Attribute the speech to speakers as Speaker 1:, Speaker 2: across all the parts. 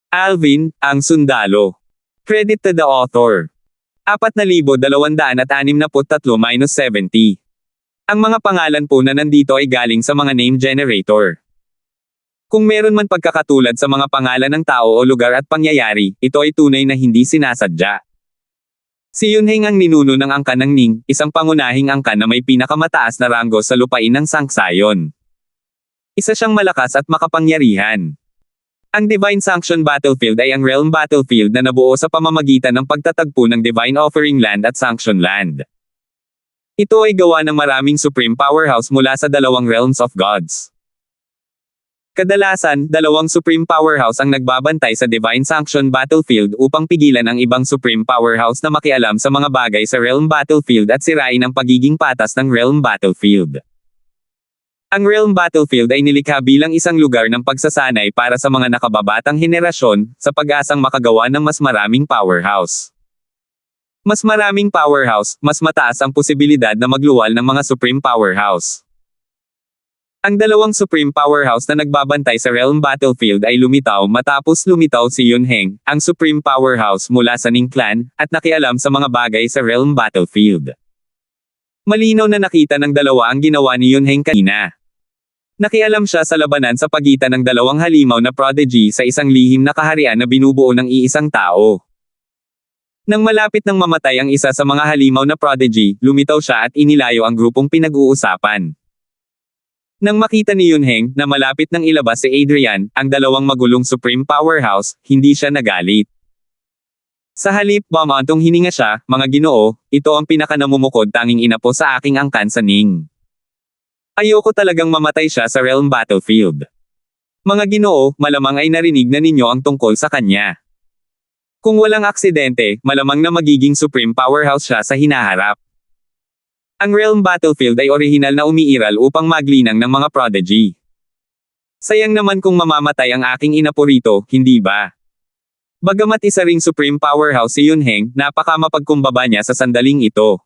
Speaker 1: Alvin, ang sundalo. Credit to the author. 4,263-70. Ang mga pangalan po na nandito ay galing sa mga name generator. Kung meron man pagkakatulad sa mga pangalan ng tao o lugar at pangyayari, ito ay tunay na hindi sinasadya. Si Yunheng ang ninuno ng angkan ng Ning, isang pangunahing angkan na may pinakamataas na ranggo sa lupain ng Sangsayon. Isa siyang malakas at makapangyarihan. Ang Divine Sanction Battlefield ay ang realm battlefield na nabuo sa pamamagitan ng pagtatagpo ng Divine Offering Land at Sanction Land. Ito ay gawa ng maraming supreme powerhouse mula sa dalawang realms of gods. Kadalasan, dalawang supreme powerhouse ang nagbabantay sa Divine Sanction Battlefield upang pigilan ang ibang supreme powerhouse na makialam sa mga bagay sa realm battlefield at sirain ang pagiging patas ng realm battlefield. Ang realm battlefield ay nilikha bilang isang lugar ng pagsasanay para sa mga nakababatang henerasyon, sa pag-asang makagawa ng mas maraming powerhouse. Mas maraming powerhouse, mas mataas ang posibilidad na magluwal ng mga supreme powerhouse. Ang dalawang supreme powerhouse na nagbabantay sa realm battlefield ay lumitaw matapos lumitaw si Yunheng, ang supreme powerhouse mula sa Ning clan, at nakialam sa mga bagay sa realm battlefield. Malinaw na nakita ng dalawa ang ginawa ni Yunheng kanina. Nakialam siya sa labanan sa pagitan ng dalawang halimaw na prodigy sa isang lihim na kaharian na binubuo ng iisang tao. Nang malapit nang mamatay ang isa sa mga halimaw na prodigy, lumitaw siya at inilayo ang grupong pinag-uusapan. Nang makita ni Yunheng na malapit nang ilabas si Adrian, ang dalawang magulong supreme powerhouse, hindi siya nagalit. Sa halip, bumantong hininga siya, "Mga Ginoo, ito ang pinakanamumukod tanging inapo sa aking angkan sa Ning. Ayoko talagang mamatay siya sa realm battlefield. Mga Ginoo, malamang ay narinig na ninyo ang tungkol sa kanya. Kung walang aksidente, malamang na magiging supreme powerhouse siya sa hinaharap." Ang realm battlefield ay orihinal na umiiral upang maglinang ng mga prodigy. Sayang naman kung mamamatay ang aking inapo rito, hindi ba? Bagamat isa ring supreme powerhouse si Yunheng, napakamapagkumbaba niya sa sandaling ito.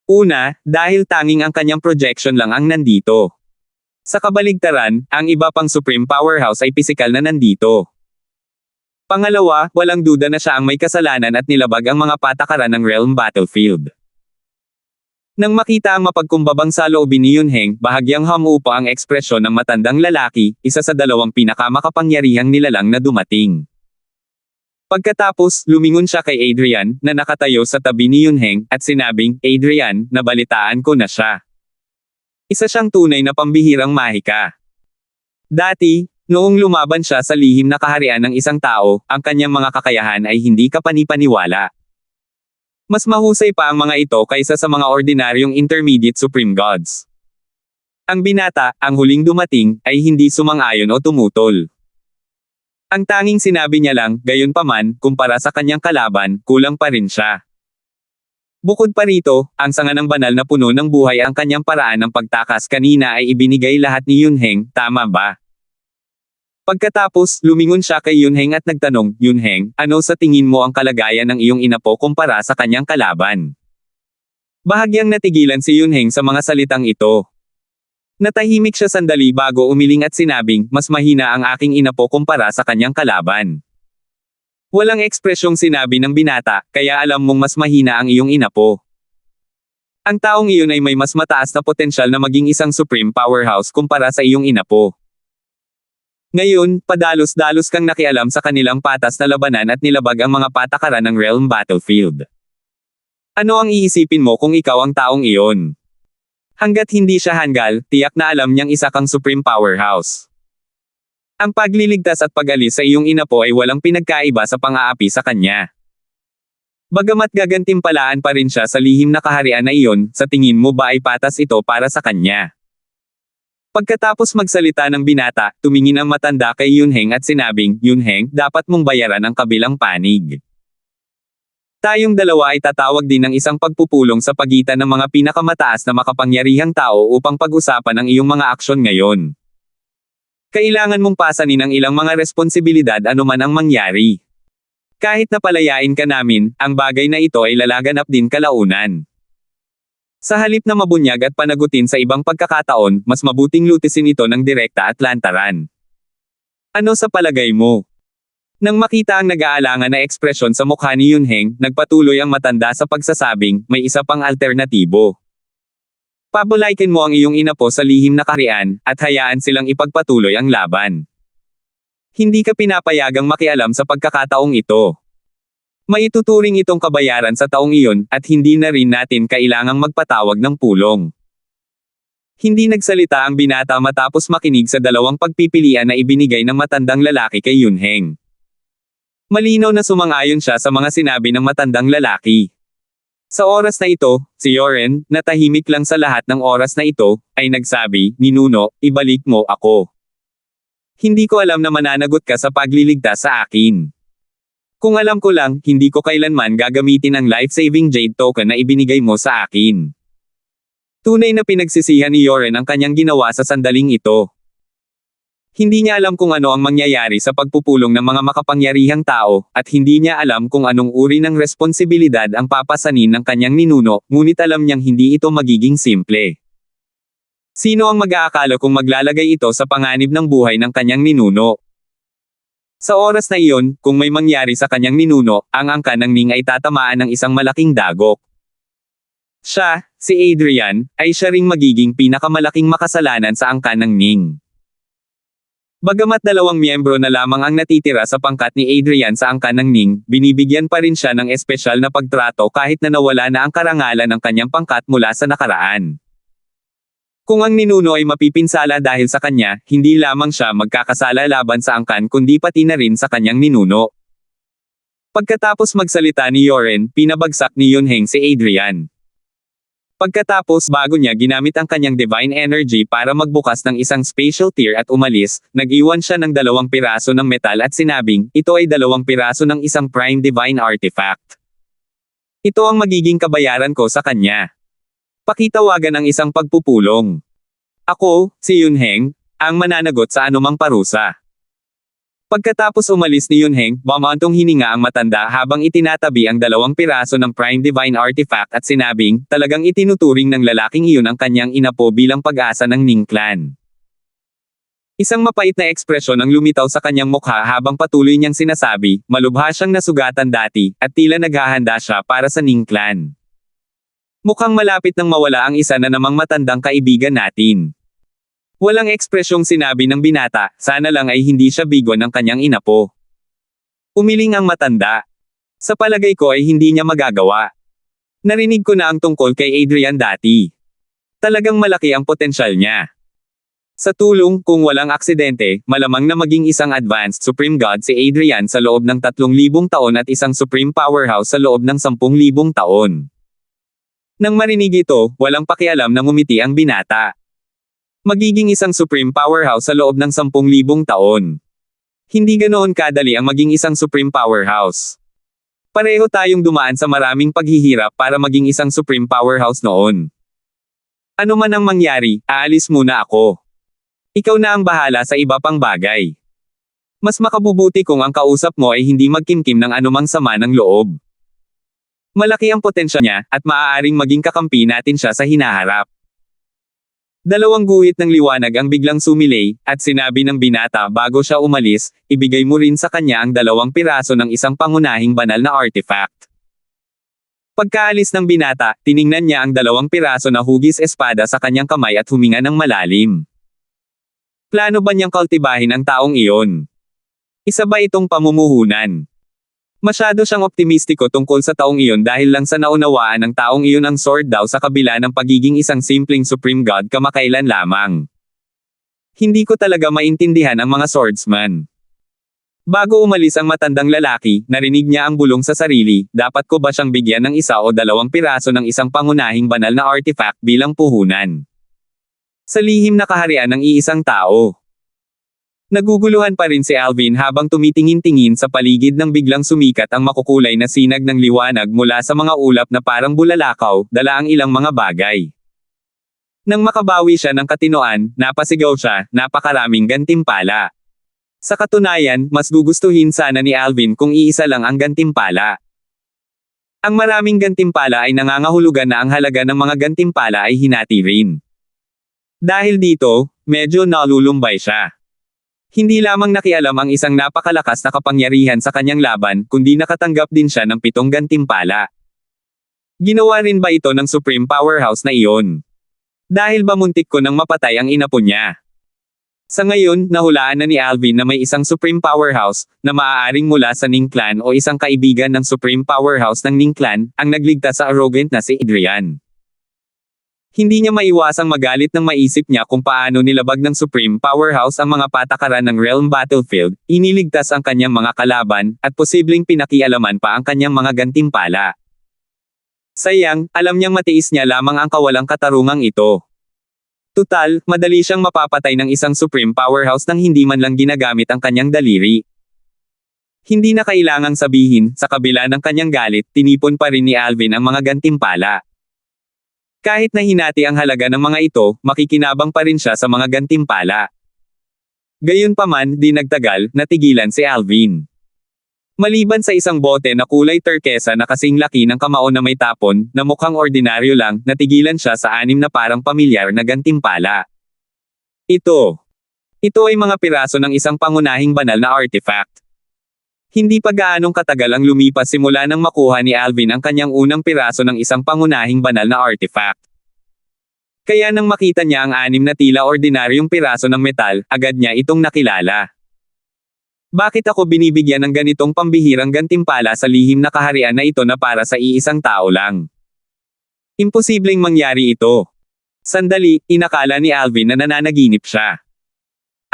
Speaker 1: Una, dahil tanging ang kanyang projection lang ang nandito. Sa kabaligtaran, ang iba pang supreme powerhouse ay pisikal na nandito. Pangalawa, walang duda na siya ang may kasalanan at nilabag ang mga patakaran ng realm battlefield. Nang makita ang mapagkumbabang saloobin ni Yunheng, bahagyang humupa ang ekspresyon ng matandang lalaki, isa sa dalawang pinakamakapangyarihang nilalang na dumating. Pagkatapos, lumingon siya kay Adrian, na nakatayo sa tabi ni Yunheng, at sinabing, "Adrian, nabalitaan ko na siya. Isa siyang tunay na pambihirang mahika. Dati, noong lumaban siya sa lihim na kaharian ng isang tao, ang kanyang mga kakayahan ay hindi kapanipaniwala. Mas mahusay pa ang mga ito kaysa sa mga ordinaryong intermediate supreme gods. Ang binata, ang huling dumating, ay hindi sumang-ayon o tumutol. Ang tanging sinabi niya lang, gayunpaman, kumpara sa kanyang kalaban, kulang pa rin siya. Bukod pa rito, ang sanga ng banal na puno ng buhay ang kanyang paraan ng pagtakas kanina ay ibinigay lahat ni Yunheng, tama ba?" Pagkatapos, lumingon siya kay Yunheng at nagtanong, "Yunheng, ano sa tingin mo ang kalagayan ng iyong inapo kumpara sa kanyang kalaban?" Bahagyang natigilan si Yunheng sa mga salitang ito. Natahimik siya sandali bago umiling at sinabing, "Mas mahina ang aking inapo kumpara sa kanyang kalaban." Walang ekspresyong sinabi ng binata, "Kaya alam mong mas mahina ang iyong inapo. Ang taong iyon ay may mas mataas na potensyal na maging isang supreme powerhouse kumpara sa iyong inapo. Ngayon, padalos-dalos kang nakialam sa kanilang patas na labanan at nilabag ang mga patakaran ng realm battlefield. Ano ang iisipin mo kung ikaw ang taong iyon?" Hanggat hindi siya hanggal, tiyak na alam niyang isa kang supreme powerhouse. Ang pagliligtas at pag-alis sa iyong inapo ay walang pinagkaiba sa pang-aapi sa kanya. Bagamat gagantimpalaan pa rin siya sa lihim na kaharian na iyon, sa tingin mo ba ay patas ito para sa kanya? Pagkatapos magsalita ng binata, tumingin ang matanda kay Yunheng at sinabing, "Yunheng, dapat mong bayaran ang kabilang panig. Tayong dalawa ay tatawag din ng isang pagpupulong sa pagitan ng mga pinakamataas na makapangyarihang tao upang pag-usapan ang iyong mga aksyon ngayon. Kailangan mong pasanin ang ilang mga responsibilidad anuman ang mangyari. Kahit na palayain ka namin, ang bagay na ito ay lalaganap din kalaunan. Sa halip na mabunyag at panagutin sa ibang pagkakataon, mas mabuting lutisin ito ng direkta at lantaran. Ano sa palagay mo?" Nang makita ang nag-aalangan na ekspresyon sa mukha ni Yunheng, nagpatuloy ang matanda sa pagsasabing, may isa pang alternatibo. Pabulaikin mo ang iyong inapo sa lihim na kaharian, at hayaan silang ipagpatuloy ang laban. Hindi ka pinapayagang makialam sa pagkakataong ito. Maituturing itong kabayaran sa taong iyon, at hindi na rin natin kailangang magpatawag ng pulong. Hindi nagsalita ang binata matapos makinig sa dalawang pagpipilian na ibinigay ng matandang lalaki kay Yunheng. Malinaw na sumang-ayon siya sa mga sinabi ng matandang lalaki. Sa oras na ito, si Yoren, na tahimik lang sa lahat ng oras na ito, ay nagsabi, "Ninuno, ibalik mo ako. Hindi ko alam na mananagot ka sa pagliligtas sa akin. Kung alam ko lang, hindi ko kailanman gagamitin ang life-saving jade token na ibinigay mo sa akin." Tunay na pinagsisihan ni Yoren ang kanyang ginawa sa sandaling ito. Hindi niya alam kung ano ang mangyayari sa pagpupulong ng mga makapangyarihang tao, at hindi niya alam kung anong uri ng responsibilidad ang papasanin ng kanyang ninuno, ngunit alam niyang hindi ito magiging simple. Sino ang mag-aakala kung maglalagay ito sa panganib ng buhay ng kanyang ninuno? Sa oras na iyon, kung may mangyari sa kanyang ninuno, ang angkan ng Ning ay tatamaan ng isang malaking dagok. Siya, si Adrian, ay siya ring magiging pinakamalaking makasalanan sa angkan ng Ning. Bagamat 2 miyembro na lamang ang natitira sa pangkat ni Adrian sa angkan ng Ning, binibigyan pa rin siya ng espesyal na pagtrato kahit na nawala na ang karangalan ng kanyang pangkat mula sa nakaraan. Kung ang ninuno ay mapipinsala dahil sa kanya, hindi lamang siya magkakasala laban sa angkan kundi pati na rin sa kanyang ninuno. Pagkatapos magsalita ni Yoren, pinabagsak ni Yunheng si Adrian. Pagkatapos bago niya ginamit ang kanyang divine energy para magbukas ng isang spatial tier at umalis, nag-iwan siya ng 2 piraso ng metal at sinabing, ito ay 2 piraso ng isang prime divine artifact. Ito ang magiging kabayaran ko sa kanya. Pakitawagan ang isang pagpupulong. Ako, si Yunheng, ang mananagot sa anumang parusa. Pagkatapos umalis ni Yunheng, bumantong hininga ang matanda habang itinatabi ang 2 piraso ng Prime Divine Artifact at sinabing, talagang itinuturing ng lalaking iyon ang kanyang inapo bilang pag-asa ng Ning Clan. Isang mapait na ekspresyon ang lumitaw sa kanyang mukha habang patuloy niyang sinasabi, malubha siyang nasugatan dati, at tila naghahanda siya para sa Ning Clan. Mukhang malapit nang mawala ang isa na namang matandang kaibigan natin. Walang ekspresyong sinabi ng binata, sana lang ay hindi siya bigwan ng kanyang inapo. Umiling ang matanda. Sa palagay ko ay hindi niya magagawa. Narinig ko na ang tungkol kay Adrian dati. Talagang malaki ang potensyal niya. Sa tulong, kung walang aksidente, malamang na maging isang advanced Supreme God si Adrian sa loob ng 3,000 taon at isang Supreme Powerhouse sa loob ng 10,000 taon. Nang marinig ito, walang pakialam na ngumiti ang binata. Magiging isang Supreme Powerhouse sa loob ng 10,000 taon. Hindi ganoon kadali ang maging isang Supreme Powerhouse. Pareho tayong dumaan sa maraming paghihirap para maging isang Supreme Powerhouse noon. Ano man ang mangyari, aalis muna ako. Ikaw na ang bahala sa iba pang bagay. Mas makabubuti kung ang kausap mo ay hindi magkimkim ng anumang sama ng loob. Malaki ang potensyal niya, at maaaring maging kakampi natin siya sa hinaharap. 2 guhit ng liwanag ang biglang sumilay, at sinabi ng binata bago siya umalis, ibigay mo rin sa kanya ang 2 piraso ng isang pangunahing banal na artifact. Pagkaalis ng binata, tiningnan niya ang 2 piraso na hugis espada sa kanyang kamay at huminga ng malalim. Plano ba niyang kultibahin ang taong iyon? Isa ba itong pamumuhunan? Masyado siyang optimistiko tungkol sa taong iyon dahil lang sa naunawaan ng taong iyon ang sword daw sa kabila ng pagiging isang simpleng Supreme God kamakailan lamang. Hindi ko talaga maintindihan ang mga swordsman. Bago umalis ang matandang lalaki, narinig niya ang bulong sa sarili, dapat ko ba siyang bigyan ng 1 o 2 piraso ng isang pangunahing banal na artifact bilang puhunan? Sa lihim na kaharian ng iisang tao. Naguguluhan pa rin si Alvin habang tumitingin-tingin sa paligid nang biglang sumikat ang makukulay na sinag ng liwanag mula sa mga ulap na parang bulalakaw, dala ang ilang mga bagay. Nang makabawi siya ng katinoan, napasigaw siya, napakaraming gantimpala. Sa katunayan, mas gugustuhin sana ni Alvin kung iisa lang ang gantimpala. Ang maraming gantimpala ay nangangahulugan na ang halaga ng mga gantimpala ay hinati rin. Dahil dito, medyo nalulumbay siya. Hindi lamang nakialam ang isang napakalakas na kapangyarihan sa kanyang laban, kundi nakatanggap din siya ng 7 gantimpala. Ginawa rin ba ito ng Supreme Powerhouse na iyon? Dahil ba muntik ko nang mapatay ang inapo niya? Sa ngayon, nahulaan na ni Alvin na may isang Supreme Powerhouse, na maaaring mula sa Ning Clan o isang kaibigan ng Supreme Powerhouse ng Ning Clan, ang nagligtas sa arrogant na si Adrian. Hindi niya maiwasang magalit nang maisip niya kung paano nilabag ng Supreme Powerhouse ang mga patakaran ng Realm Battlefield, iniligtas ang kanyang mga kalaban, at posibleng pinakialaman pa ang kanyang mga gantimpala. Sayang, alam niyang matiis niya lamang ang kawalang katarungang ito. Tutal, madali siyang mapapatay ng isang Supreme Powerhouse nang hindi man lang ginagamit ang kanyang daliri. Hindi na kailangang sabihin, sa kabila ng kanyang galit, tinipon pa rin ni Alvin ang mga gantimpala. Kahit na hinati ang halaga ng mga ito, makikinabang pa rin siya sa mga gantimpala. Gayunpaman, di nagtagal, natigilan si Alvin. Maliban sa isang bote na kulay turkesa na kasing laki ng kamao na may tapon, na mukhang ordinaryo lang, natigilan siya sa 6 na parang pamilyar na gantimpala. Ito ay mga piraso ng isang pangunahing banal na artifact. Hindi pa gaanong katagal ang lumipas simula nang makuha ni Alvin ang kanyang unang piraso ng isang pangunahing banal na artifact. Kaya nang makita niya ang 6 na tila ordinaryong piraso ng metal, agad niya itong nakilala. Bakit ako binibigyan ng ganitong pambihirang gantimpala sa lihim na kaharian na ito na para sa iisang tao lang? Imposibleng mangyari ito. Sandali, inakala ni Alvin na nananaginip siya.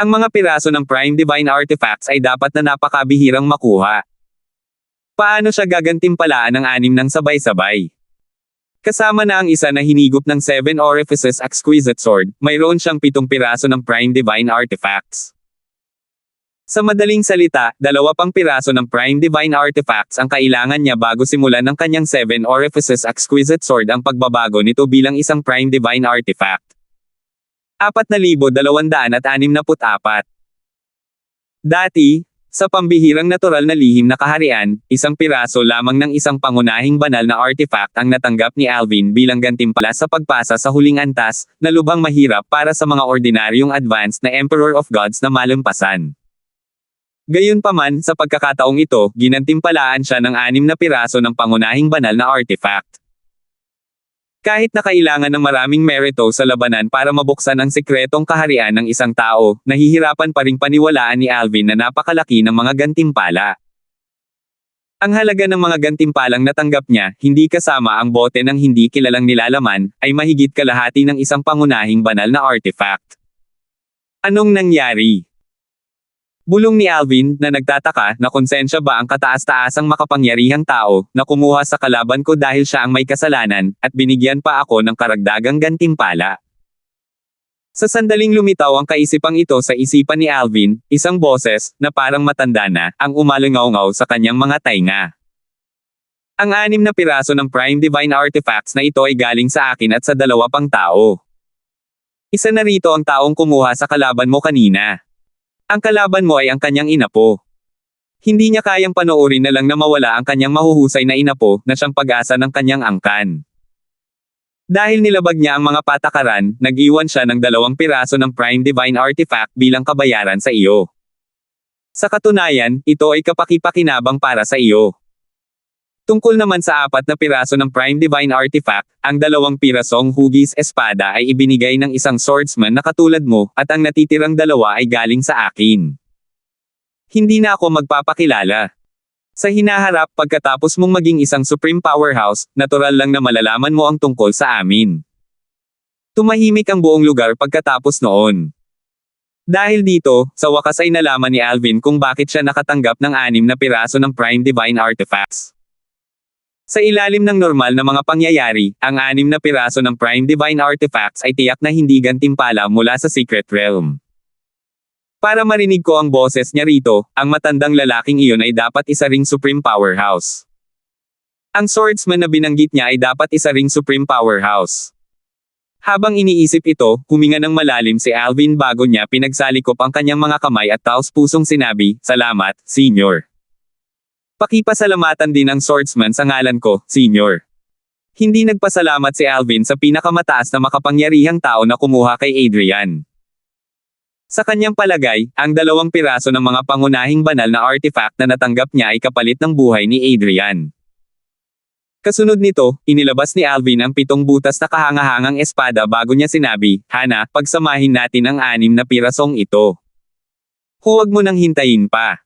Speaker 1: Ang mga piraso ng Prime Divine Artifacts ay dapat na napakabihirang makuha. Paano siya gagantimpalaan ng 6 ng sabay-sabay? Kasama na ang isa na hinigop ng 7 Orifices Exquisite Sword, mayroon siyang 7 piraso ng Prime Divine Artifacts. Sa madaling salita, 2 pang piraso ng Prime Divine Artifacts ang kailangan niya bago simulan ng kanyang 7 Orifices Exquisite Sword ang pagbabago nito bilang isang Prime Divine Artifact. 4,264. Dati, sa pambihirang natural na lihim na kaharian, isang piraso lamang ng isang pangunahing banal na artifact ang natanggap ni Alvin bilang gantimpala sa pagpasa sa huling antas, na lubhang mahirap para sa mga ordinaryong advanced na Emperor of Gods na malampasan. Gayunpaman, sa pagkakataong ito, ginantimpalaan siya ng 6 na piraso ng pangunahing banal na artifact. Kahit na kailangan ng maraming merito sa labanan para mabuksan ang sikretong kaharian ng isang tao, nahihirapan pa ring paniwalaan ni Alvin na napakalaki ng mga gantimpala. Ang halaga ng mga gantimpalang natanggap niya, hindi kasama ang bote ng hindi kilalang nilalaman, ay mahigit kalahati ng isang pangunahing banal na artifact. Anong nangyari? Bulong ni Alvin, na nagtataka, na konsensya ba ang kataas-taasang makapangyarihang tao, na kumuha sa kalaban ko dahil siya ang may kasalanan, at binigyan pa ako ng karagdagang gantimpala. Sa sandaling lumitaw ang kaisipang ito sa isipan ni Alvin, isang boses, na parang matanda na, ang umalingaw-ngaw sa kanyang mga tainga. Ang 6 na piraso ng Prime Divine Artifacts na ito ay galing sa akin at sa 2 pang tao. Isa na rito ang taong kumuha sa kalaban mo kanina. Ang kalaban mo ay ang kanyang inapo. Hindi niya kayang panoorin na lang na mawala ang kanyang mahuhusay na inapo, na siyang pag-asa ng kanyang angkan. Dahil nilabag niya ang mga patakaran, nag-iwan siya ng 2 piraso ng Prime Divine Artifact bilang kabayaran sa iyo. Sa katunayan, ito ay kapaki-pakinabang para sa iyo. Tungkol naman sa 4 na piraso ng Prime Divine Artifact, ang 2 pirasong hugis espada ay ibinigay ng isang swordsman na katulad mo, at ang natitirang 2 ay galing sa akin. Hindi na ako magpapakilala. Sa hinaharap pagkatapos mong maging isang Supreme Powerhouse, natural lang na malalaman mo ang tungkol sa amin. Tumahimik ang buong lugar pagkatapos noon. Dahil dito, sa wakas ay nalaman ni Alvin kung bakit siya nakatanggap ng 6 na piraso ng Prime Divine Artifacts. Sa ilalim ng normal na mga pangyayari, ang 6 na piraso ng Prime Divine Artifacts ay tiyak na hindi gantimpala mula sa Secret Realm. Para marinig ko ang boses niya rito, ang matandang lalaking iyon ay dapat isa ring Supreme Powerhouse. Ang swordsman na binanggit niya ay dapat isa ring Supreme Powerhouse. Habang iniisip ito, huminga ng malalim si Alvin bago niya pinagsalikop ang kanyang mga kamay at taos-pusong sinabi, "Salamat, Senior." Pakipasalamatan din ang swordsman sa ngalan ko, Senior. Hindi nagpasalamat si Alvin sa pinakamataas na makapangyarihang tao na kumuha kay Adrian. Sa kanyang palagay, ang 2 piraso ng mga pangunahing banal na artifact na natanggap niya ay kapalit ng buhay ni Adrian. Kasunod nito, inilabas ni Alvin ang 7 butas na kahangahangang espada bago niya sinabi, Hana, pagsamahin natin ang 6 na pirasong ito. Huwag mo nang hintayin pa.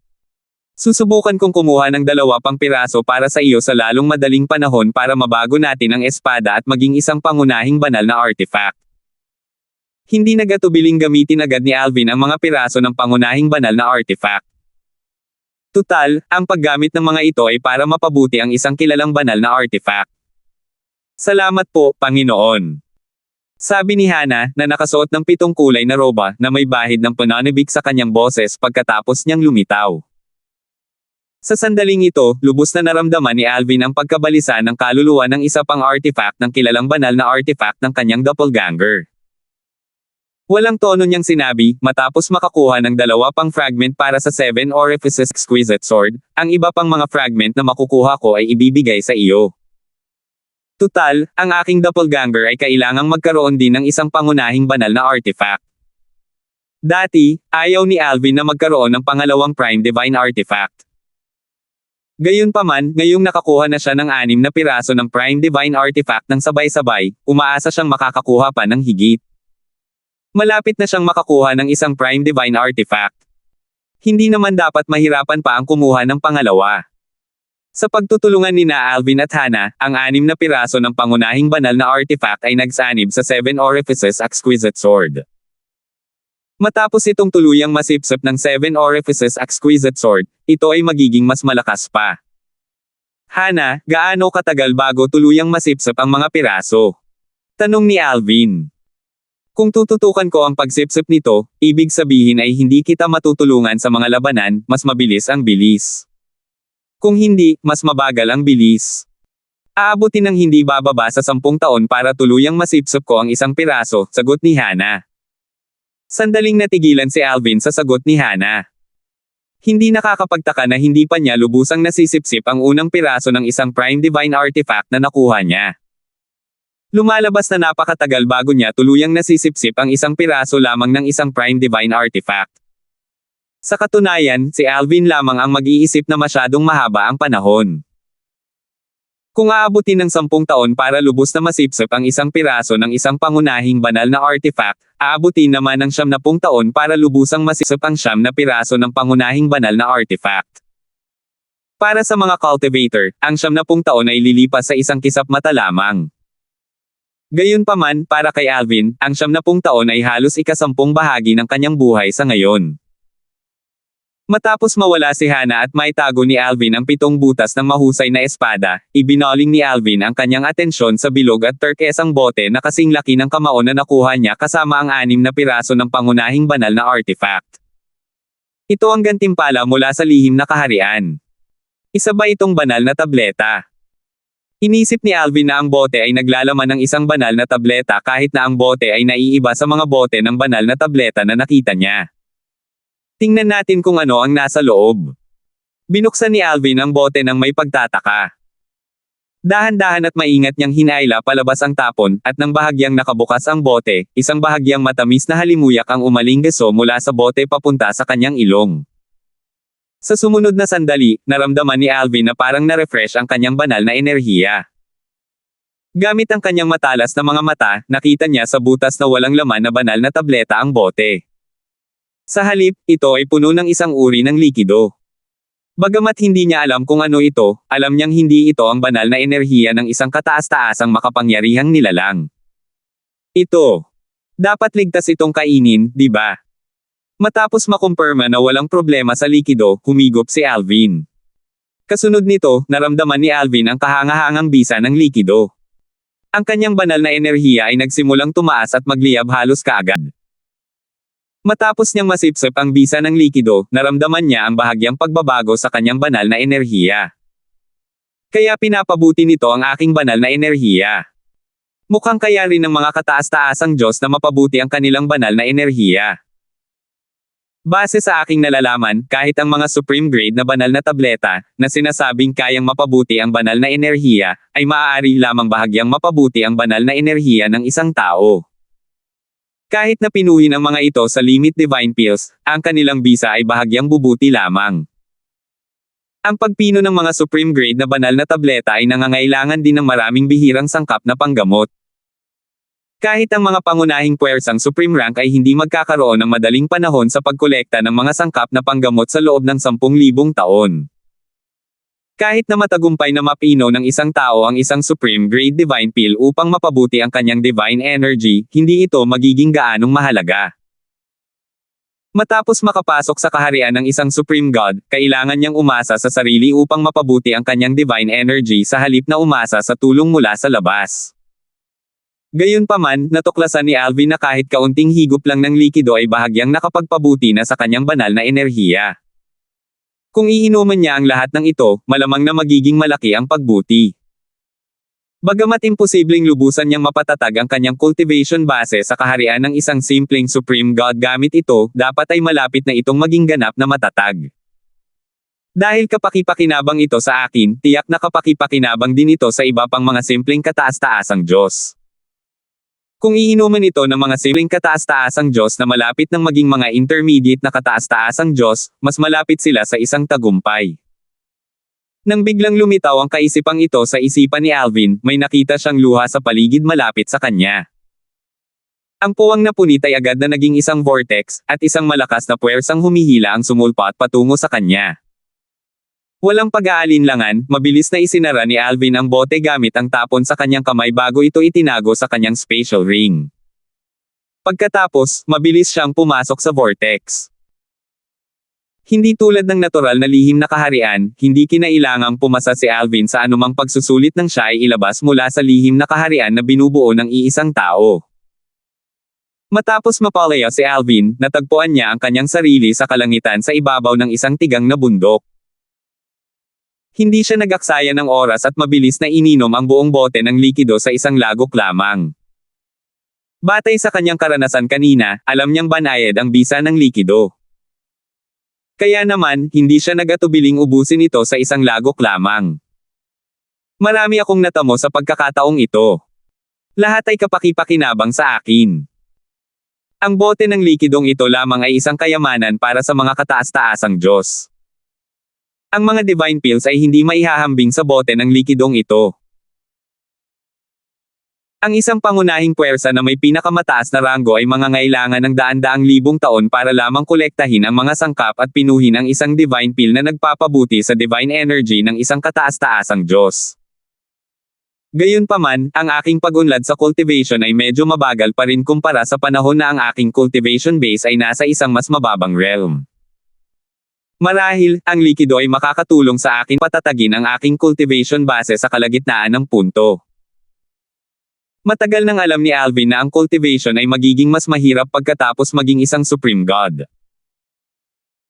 Speaker 1: Susubukan kong kumuha ng 2 pang piraso para sa iyo sa lalong madaling panahon para mabago natin ang espada at maging isang pangunahing banal na artifact. Hindi nagatubiling gamitin agad ni Alvin ang mga piraso ng pangunahing banal na artifact. Tutal, ang paggamit ng mga ito ay para mapabuti ang isang kilalang banal na artifact. Salamat po, Panginoon. Sabi ni Hana, na nakasuot ng 7 kulay na roba na may bahid ng pananabik sa kanyang boses pagkatapos niyang lumitaw. Sa sandaling ito, lubos na naramdaman ni Alvin ang pagkabalisa ng kaluluwa ng isa pang artifact ng kilalang banal na artifact ng kanyang doppelganger. Walang tono niyang sinabi, matapos makakuha ng 2 pang fragment para sa 7 Orifices Exquisite Sword, ang iba pang mga fragment na makukuha ko ay ibibigay sa iyo. Tutal, ang aking doppelganger ay kailangang magkaroon din ng isang pangunahing banal na artifact. Dati, ayaw ni Alvin na magkaroon ng pangalawang Prime Divine Artifact. Gayunpaman, ngayong nakakuha na siya ng 6 na piraso ng Prime Divine Artifact ng sabay-sabay, umaasa siyang makakakuha pa ng higit. Malapit na siyang makakuha ng isang Prime Divine Artifact. Hindi naman dapat mahirapan pa ang kumuha ng pangalawa. Sa pagtutulungan ni Alvin at Hana, ang 6 na piraso ng pangunahing banal na artifact ay nagsanib sa 7 Orifices Exquisite Sword. Matapos itong tuluyang masipsip ng 7 Orifices Exquisite Sword, ito ay magiging mas malakas pa. Hana, gaano katagal bago tuluyang masipsip ang mga piraso? Tanong ni Alvin. Kung tututukan ko ang pagsipsip nito, ibig sabihin ay hindi kita matutulungan sa mga labanan, mas mabilis ang bilis. Kung hindi, mas mabagal ang bilis. Aabutin ng hindi bababa sa 10 taon para tuluyang masipsip ko ang isang piraso, sagot ni Hana. Sandaling natigilan si Alvin sa sagot ni Hana. Hindi nakakapagtaka na hindi pa niya lubusang nasisipsip ang unang piraso ng isang Prime Divine Artifact na nakuha niya. Lumalabas na napakatagal bago niya tuluyang nasisipsip ang isang piraso lamang ng isang Prime Divine Artifact. Sa katunayan, si Alvin lamang ang mag-iisip na masyadong mahaba ang panahon. Kung aabutin ng 10 taon para lubos na masipsip ang isang piraso ng isang pangunahing banal na artifact, aabutin naman ng 90 taon para lubusang masipsip ang 9 na piraso ng pangunahing banal na artifact. Para sa mga cultivator, ang 90 taon ay lilipas sa isang kisap mata lamang. Gayunpaman, para kay Alvin, ang 90 taon ay halos ika-10 bahagi ng kanyang buhay sa ngayon. Matapos mawala si Hana at maitago ni Alvin ang 7 butas ng mahusay na espada, ibinaling ni Alvin ang kanyang atensyon sa bilog at turquesang bote na kasing laki ng kamao na nakuha niya kasama ang 6 na piraso ng pangunahing banal na artifact. Ito ang gantimpala mula sa lihim na kaharian. Isa ba itong banal na tableta? Inisip ni Alvin na ang bote ay naglalaman ng isang banal na tableta kahit na ang bote ay naiiba sa mga bote ng banal na tableta na nakita niya. Tingnan natin kung ano ang nasa loob. Binuksan ni Alvin ang bote ng may pagtataka. Dahan-dahan at maingat niyang hinaila palabas ang tapon, at nang bahagyang nakabukas ang bote, isang bahagyang matamis na halimuyak ang umaling gaso mula sa bote papunta sa kanyang ilong. Sa sumunod na sandali, naramdaman ni Alvin na parang na-refresh ang kanyang banal na enerhiya. Gamit ang kanyang matalas na mga mata, nakita niya sa butas na walang laman na banal na tableta ang bote. Sa halip, ito ay puno ng isang uri ng likido. Bagamat hindi niya alam kung ano ito, alam niyang hindi ito ang banal na enerhiya ng isang kataas-taasang makapangyarihang nilalang. Ito. Dapat ligtas itong kainin, di ba? Matapos makumpirma na walang problema sa likido, humigop si Alvin. Kasunod nito, naramdaman ni Alvin ang kahangahangang bisa ng likido. Ang kanyang banal na enerhiya ay nagsimulang tumaas at magliyab halos kaagad. Matapos niyang masipsip ang bisa ng likido, naramdaman niya ang bahagyang pagbabago sa kanyang banal na enerhiya. Kaya pinapabuti nito ang aking banal na enerhiya. Mukhang kaya rin ng mga kataas-taasang Diyos na mapabuti ang kanilang banal na enerhiya. Base sa aking nalalaman, kahit ang mga supreme grade na banal na tableta, na sinasabing kayang mapabuti ang banal na enerhiya, ay maaari lamang bahagyang mapabuti ang banal na enerhiya ng isang tao. Kahit na pinuhin ang mga ito sa limit divine pills, ang kanilang bisa ay bahagyang bubuti lamang. Ang pagpino ng mga supreme grade na banal na tableta ay nangangailangan din ng maraming bihirang sangkap na panggamot. Kahit ang mga pangunahing puwersang supreme rank ay hindi magkakaroon ng madaling panahon sa pagkolekta ng mga sangkap na panggamot sa loob ng 10,000 taon. Kahit na matagumpay na mapino ng isang tao ang isang supreme grade divine pill upang mapabuti ang kanyang divine energy, hindi ito magiging gaanong mahalaga. Matapos makapasok sa kaharian ng isang supreme god, kailangan niyang umasa sa sarili upang mapabuti ang kanyang divine energy sa halip na umasa sa tulong mula sa labas. Gayunpaman, natuklasan ni Alvin na kahit kaunting higop lang ng likido ay bahagyang nakapagpabuti na sa kanyang banal na enerhiya. Kung iinuman niya ang lahat ng ito, malamang na magiging malaki ang pagbuti. Bagamat imposibleng lubusan niyang mapatatag ang kanyang cultivation base sa kaharian ng isang simpleng supreme god gamit ito, dapat ay malapit na itong maging ganap na matatag. Dahil kapakipakinabang ito sa akin, tiyak na kapakipakinabang din ito sa iba pang mga simpleng kataas-taasang Diyos. Kung iinuman ito ng mga simpleng kataas-taasang Diyos na malapit ng maging mga intermediate na kataas-taasang Diyos, mas malapit sila sa isang tagumpay. Nang biglang lumitaw ang kaisipang ito sa isipan ni Alvin, may nakita siyang luha sa paligid malapit sa kanya. Ang puwang na punit ay agad na naging isang vortex, at isang malakas na puwersang humihila ang sumulpat patungo sa kanya. Walang pag-aalinlangan, mabilis na isinara ni Alvin ang bote gamit ang tapon sa kanyang kamay bago ito itinago sa kanyang spatial ring. Pagkatapos, mabilis siyang pumasok sa vortex. Hindi tulad ng natural na lihim na kaharian, hindi kinailangang pumasa si Alvin sa anumang pagsusulit ng siya ay ilabas mula sa lihim na kaharian na binubuo ng iisang tao. Matapos mapalaya si Alvin, natagpuan niya ang kanyang sarili sa kalangitan sa ibabaw ng isang tigang na bundok. Hindi siya nag-aksaya ng oras at mabilis na ininom ang buong bote ng likido sa isang lagok lamang. Batay sa kanyang karanasan kanina, alam niyang banayad ang bisa ng likido. Kaya naman, hindi siya nag-atubiling ubusin ito sa isang lagok lamang. Marami akong natamo sa pagkakataong ito. Lahat ay kapakipakinabang sa akin. Ang bote ng likidong ito lamang ay isang kayamanan para sa mga kataas-taasang Diyos. Ang mga divine pills ay hindi maihahambing sa bote ng likidong ito. Ang isang pangunahing puwersa na may pinakamataas na ranggo ay mangangailangan ng daan-daang libong taon para lamang kolektahin ang mga sangkap at pinuhin ang isang divine pill na nagpapabuti sa divine energy ng isang kataas-taasang Diyos. Gayunpaman, ang aking pag-unlad sa cultivation ay medyo mabagal pa rin kumpara sa panahon na ang aking cultivation base ay nasa isang mas mababang realm. Marahil, ang likido ay makakatulong sa akin patatagin ang aking cultivation base sa kalagitnaan ng punto. Matagal nang alam ni Alvin na ang cultivation ay magiging mas mahirap pagkatapos maging isang supreme god.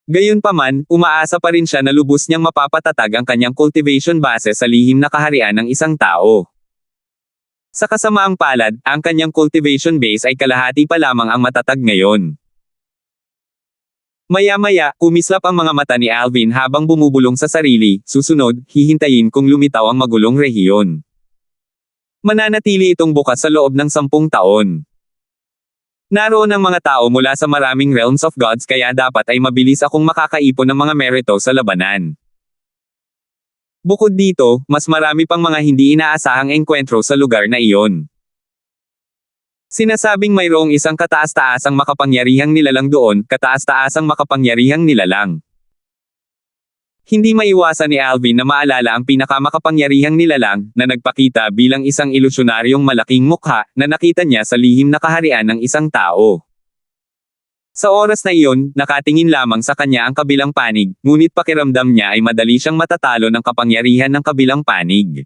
Speaker 1: Gayunpaman, umaasa pa rin siya na lubos niyang mapapatatag ang kanyang cultivation base sa lihim na kaharian ng isang tao. Sa kasamaang palad, ang kanyang cultivation base ay kalahati pa lamang ang matatag ngayon. Maya-maya, kumislap ang mga mata ni Alvin habang bumubulong sa sarili, susunod, hihintayin kung lumitaw ang magulong rehiyon. Mananatili itong bukas sa loob ng 10 taon. Naroon ang mga tao mula sa maraming realms of gods kaya dapat ay mabilis akong makakaipon ng mga merito sa labanan. Bukod dito, mas marami pang mga hindi inaasahang engkwentro sa lugar na iyon. Sinasabing mayroong isang kataas-taasang makapangyarihang nilalang doon, kataas-taasang makapangyarihang nilalang. Hindi maiwasan ni Alvin na maalala ang pinakamakapangyarihang nilalang, na nagpakita bilang isang ilusyonaryong malaking mukha, na nakita niya sa lihim na kaharian ng isang tao. Sa oras na iyon, nakatingin lamang sa kanya ang kabilang panig, ngunit pakiramdam niya ay madali siyang matatalo ng kapangyarihan ng kabilang panig.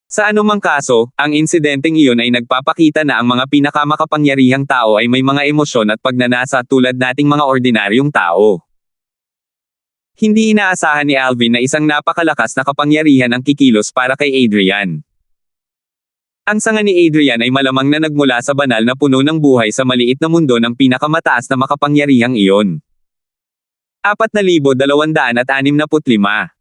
Speaker 1: Sa anumang kaso, ang insidenteng iyon ay nagpapakita na ang mga pinakamakapangyarihang tao ay may mga emosyon at pagnanasa tulad nating mga ordinaryong tao. Hindi inaasahan ni Alvin na isang napakalakas na kapangyarihan ang kikilos para kay Adrian. Ang sanga ni Adrian ay malamang na nagmula sa banal na puno ng buhay sa maliit na mundo ng pinakamataas na makapangyarihang iyon. 4,265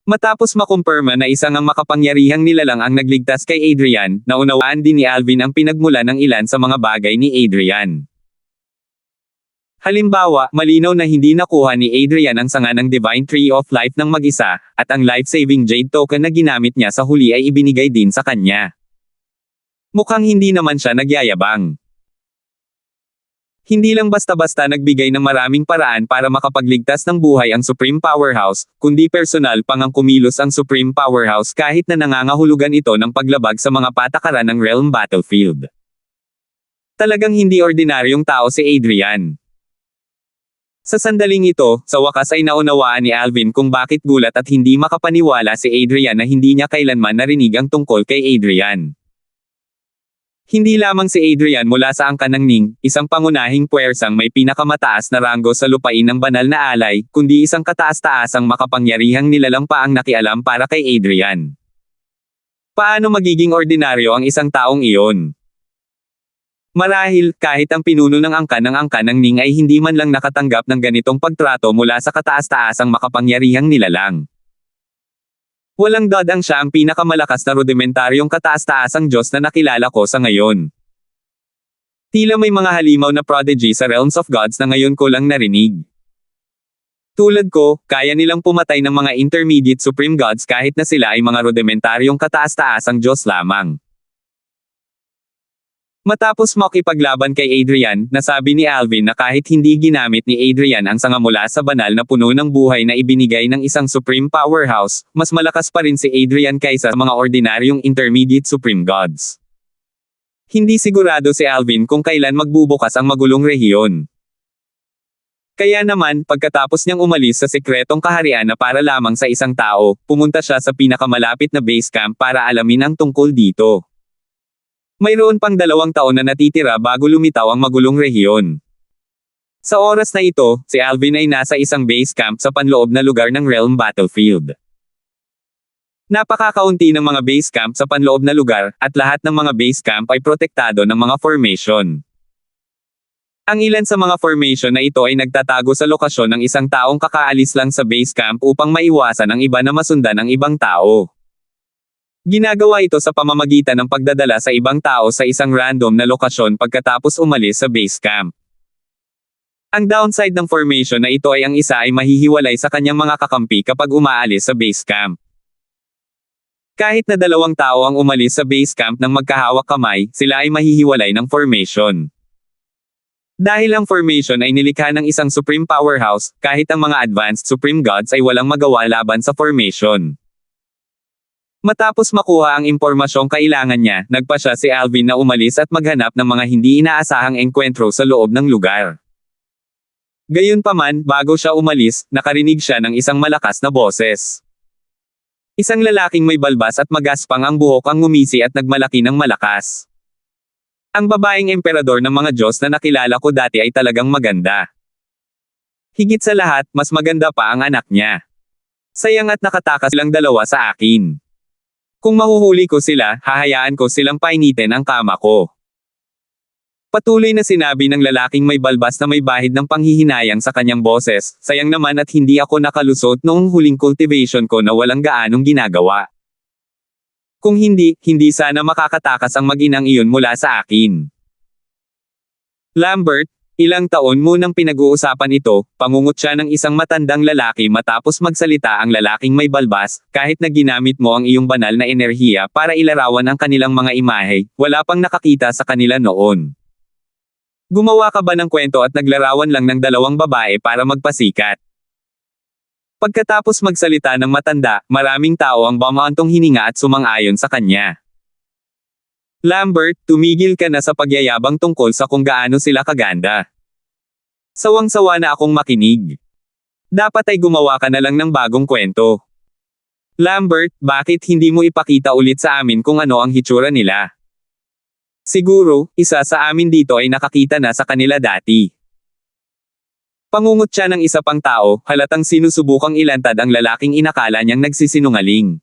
Speaker 1: Matapos makumpirma na isang ang makapangyarihang nilalang ang nagligtas kay Adrian, naunawaan din ni Alvin ang pinagmulan ng ilan sa mga bagay ni Adrian. Halimbawa, malinaw na hindi nakuha ni Adrian ang sanga ng Divine Tree of Life ng mag-isa, at ang life-saving Jade Token na ginamit niya sa huli ay ibinigay din sa kanya. Mukhang hindi naman siya nagyayabang. Hindi lang basta-basta nagbigay ng maraming paraan para makapagligtas ng buhay ang Supreme Powerhouse, kundi personal pang ang kumilos ang Supreme Powerhouse kahit na nangangahulugan ito ng paglabag sa mga patakaran ng Realm Battlefield. Talagang hindi ordinaryong tao si Adrian. Sa sandaling ito, sa wakas ay naunawaan ni Alvin kung bakit gulat at hindi makapaniwala si Adrian na hindi niya kailanman narinig ang tungkol kay Adrian. Hindi lamang si Adrian mula sa angkan ng Ning, isang pangunahing puwersang may pinakamataas na ranggo sa lupain ng banal na alay, kundi isang kataas-taasang makapangyarihang nilalang pa ang nakialam para kay Adrian. Paano magiging ordinaryo ang isang taong iyon? Marahil, kahit ang pinuno ng angkan ng Ning ay hindi man lang nakatanggap ng ganitong pagtrato mula sa kataas-taasang makapangyarihang nilalang. Walang dodang siya ang pinakamalakas na rudimentaryong kataas-taasang Diyos na nakilala ko sa ngayon. Tila may mga halimaw na prodigy sa Realms of Gods na ngayon ko lang narinig. Tulad ko, kaya nilang pumatay ng mga intermediate supreme gods kahit na sila ay mga rudimentaryong kataas-taasang Diyos lamang. Matapos makipaglaban kay Adrian, nasabi ni Alvin na kahit hindi ginamit ni Adrian ang sanga mula sa banal na puno ng buhay na ibinigay ng isang Supreme Powerhouse, mas malakas pa rin si Adrian kaysa mga ordinaryong intermediate Supreme Gods. Hindi sigurado si Alvin kung kailan magbubukas ang magulong rehiyon. Kaya naman, pagkatapos niyang umalis sa sekretong kaharian na para lamang sa isang tao, pumunta siya sa pinakamalapit na base camp para alamin ang tungkol dito. Mayroon pang 2 taon na natitira bago lumitaw ang magulong rehiyon. Sa oras na ito, si Alvin ay nasa isang base camp sa panloob na lugar ng Realm Battlefield. Napakakaunti ng mga base camp sa panloob na lugar, at lahat ng mga base camp ay protektado ng mga formation. Ang ilan sa mga formation na ito ay nagtatago sa lokasyon ng isang taong kakaalis lang sa base camp upang maiwasan ang iba na masundan ng ibang tao. Ginagawa ito sa pamamagitan ng pagdadala sa ibang tao sa isang random na lokasyon pagkatapos umalis sa base camp. Ang downside ng formation na ito ay ang isa ay mahihiwalay sa kanyang mga kakampi kapag umaalis sa base camp. Kahit na 2 tao ang umalis sa base camp ng magkahawak kamay, sila ay mahihiwalay ng formation. Dahil ang formation ay nilikha ng isang Supreme Powerhouse, kahit ang mga advanced Supreme Gods ay walang magawa laban sa formation. Matapos makuha ang impormasyong kailangan niya, nagpa siya si Alvin na umalis at maghanap ng mga hindi inaasahang engkwentro sa loob ng lugar. Gayunpaman, bago siya umalis, nakarinig siya ng isang malakas na boses. Isang lalaking may balbas at magaspang ang buhok ang ngumisi at nagmalaki ng malakas. Ang babaeng emperador ng mga Diyos na nakilala ko dati ay talagang maganda. Higit sa lahat, mas maganda pa ang anak niya. Sayang at nakatakas silang 2 sa akin. Kung mahuhuli ko sila, hahayaan ko silang painitin ang kama ko. Patuloy na sinabi ng lalaking may balbas na may bahid ng panghihinayang sa kanyang boses, sayang naman at hindi ako nakalusot noong huling cultivation ko na walang gaanong ginagawa. Kung hindi sana makakatakas ang mag-inang iyon mula sa akin. Lambert, ilang taon mo nang pinag-uusapan ito, pangungot siya ng isang matandang lalaki matapos magsalita ang lalaking may balbas, kahit na ginamit mo ang iyong banal na enerhiya para ilarawan ang kanilang mga imahe, wala pang nakakita sa kanila noon. Gumawa ka ba ng kwento at naglarawan lang ng 2 babae para magpasikat? Pagkatapos magsalita ng matanda, maraming tao ang bumaantong hininga at sumang-ayon sa kanya. Lambert, tumigil ka na sa pagyayabang tungkol sa kung gaano sila kaganda. Sawang-sawa na akong makinig. Dapat ay gumawa ka na lang ng bagong kwento. Lambert, bakit hindi mo ipakita ulit sa amin kung ano ang hitsura nila? Siguro, isa sa amin dito ay nakakita na sa kanila dati. Pangungot siya ng isa pang tao, halatang sinusubukang ilantad ang lalaking inakala niyang nagsisinungaling.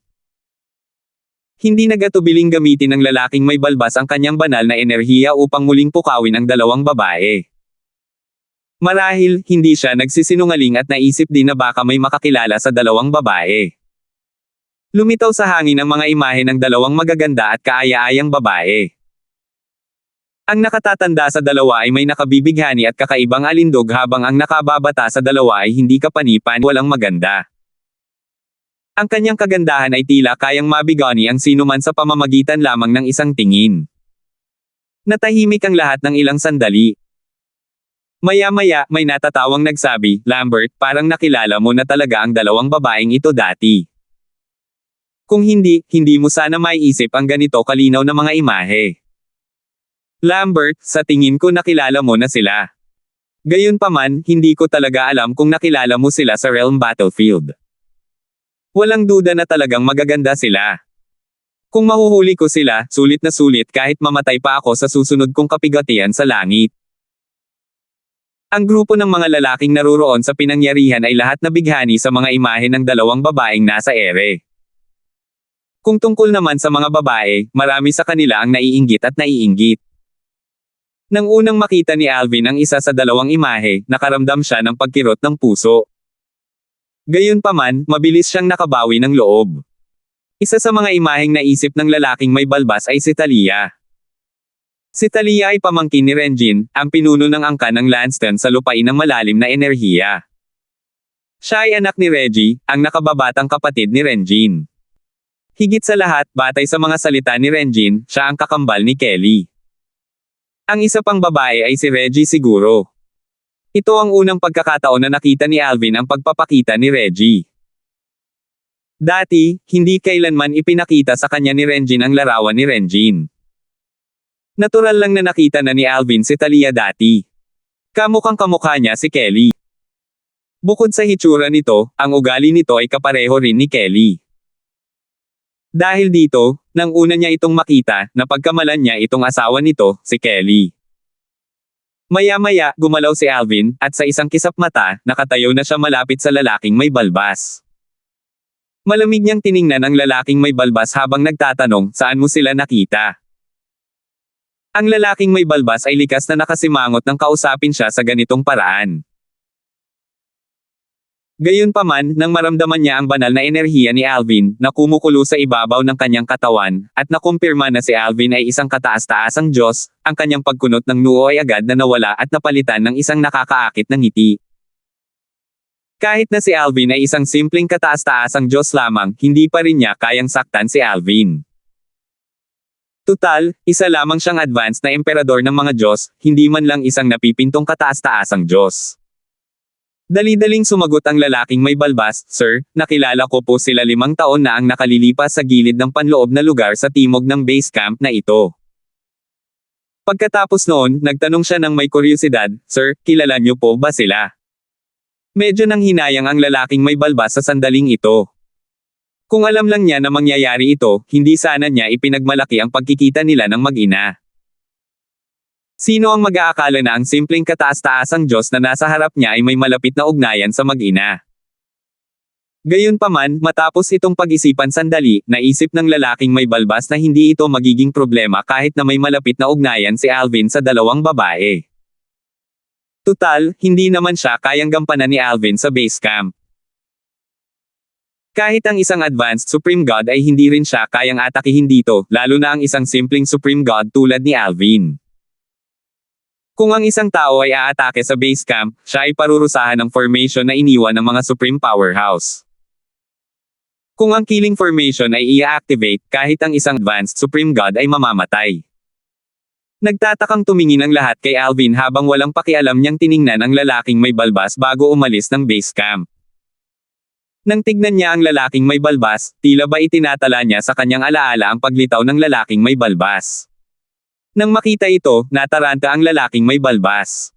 Speaker 1: Hindi nagatubiling gamitin ng lalaking may balbas ang kanyang banal na enerhiya upang muling pukawin ang 2 babae. Marahil, hindi siya nagsisinungaling at naisip din na baka may makakilala sa 2 babae. Lumitaw sa hangin ang mga imahe ng dalawang magaganda at kaaya-ayang babae. Ang nakatatanda sa dalawa ay may nakabibighani at kakaibang alindog habang ang nakababata sa dalawa ay hindi kapanipan, walang maganda. Ang kanyang kagandahan ay tila kayang mabigani ang sinuman sa pamamagitan lamang ng isang tingin. Natahimik ang lahat ng ilang sandali. Maya-maya, may natatawang nagsabi, "Lambert, parang nakilala mo na talaga ang dalawang babaeng ito dati. Kung hindi, hindi mo sana maiisip ang ganito kalinaw na mga imahe." "Lambert, sa tingin ko nakilala mo na sila. Gayunpaman, hindi ko talaga alam kung nakilala mo sila sa Realm Battlefield. Walang duda na talagang magaganda sila. Kung mahuhuli ko sila, sulit na sulit kahit mamatay pa ako sa susunod kong kapigatian sa langit." Ang grupo ng mga lalaking naruroon sa pinangyarihan ay lahat nabighani sa mga imahe ng dalawang babaeng nasa ere. Kung tungkol naman sa mga babae, marami sa kanila ang naiinggit at naiinggit. Nang unang makita ni Alvin ang isa sa dalawang imahe, nakaramdam siya ng pagkirot ng puso. Gayunpaman, mabilis siyang nakabawi ng loob. Isa sa mga imaheng naisip ng lalaking may balbas ay si Talia. Si Talia ay pamangkin ni Renjin, ang pinuno ng angkan ng Lanston sa lupain ng malalim na enerhiya. Siya ay anak ni Reggie, ang nakababatang kapatid ni Renjin. Higit sa lahat, batay sa mga salita ni Renjin, siya ang kakambal ni Kelly. Ang isa pang babae ay si Reggie siguro. Ito ang unang pagkakataon na nakita ni Alvin ang pagpapakita ni Reggie. Dati, hindi kailanman ipinakita sa kanya ni Renjin ang larawan ni Renjin. Natural lang na nakita na ni Alvin si Talia dati. Kamukhang kamukha niya si Kelly. Bukod sa hitsura nito, ang ugali nito ay kapareho rin ni Kelly. Dahil dito, nang una niya itong makita, napagkamalan niya itong asawa nito, si Kelly. Maya-maya, gumalaw si Alvin, at sa isang kisap mata, nakatayo na siya malapit sa lalaking may balbas. Malamig niyang tiningnan ang lalaking may balbas habang nagtatanong, saan mo sila nakita? Ang lalaking may balbas ay likas na nakasimangot nang kausapin siya sa ganitong paraan. Gayunpaman, nang maramdaman niya ang banal na enerhiya ni Alvin, na kumukulo sa ibabaw ng kanyang katawan, at nakumpirma na si Alvin ay isang kataas-taasang Diyos, ang kanyang pagkunot ng noo ay agad na nawala at napalitan ng isang nakakaakit na ngiti. Kahit na si Alvin ay isang simpleng kataas-taasang Diyos lamang, hindi pa rin niya kayang saktan si Alvin. Tutal, isa lamang siyang advanced na emperador ng mga Diyos, hindi man lang isang napipintong kataas-taasang Diyos. Dali-daling sumagot ang lalaking may balbas, "Sir, nakilala ko po sila 5 taon na ang nakalilipas sa gilid ng panloob na lugar sa timog ng base camp na ito." Pagkatapos noon, nagtanong siya ng may kuryosidad, "Sir, kilala niyo po ba sila?" Medyo nang hinayang ang lalaking may balbas sa sandaling ito. Kung alam lang niya na mangyayari ito, hindi sana niya ipinagmalaki ang pagkikita nila ng mag-ina. Sino ang mag-aakala na ang simpleng kataas-taasang Diyos na nasa harap niya ay may malapit na ugnayan sa mag-ina? Gayunpaman, matapos itong pag-isipan sandali, naisip ng lalaking may balbas na hindi ito magiging problema kahit na may malapit na ugnayan si Alvin sa dalawang babae. Tutal, hindi naman siya kayang gampanan ni Alvin sa base camp. Kahit ang isang advanced Supreme God ay hindi rin siya kayang atakihin dito, lalo na ang isang simpleng Supreme God tulad ni Alvin. Kung ang isang tao ay aatake sa base camp, siya ay parurusahan ng formation na iniwan ng mga Supreme Powerhouse. Kung ang killing formation ay i-activate, kahit ang isang advanced Supreme God ay mamamatay. Nagtatakang tumingin ang lahat kay Alvin habang walang pakialam niyang tiningnan ang lalaking may balbas bago umalis ng base camp. Nang tignan niya ang lalaking may balbas, tila ba itinatala niya sa kanyang alaala ang paglitaw ng lalaking may balbas. Nang makita ito, nataranta ang lalaking may balbas.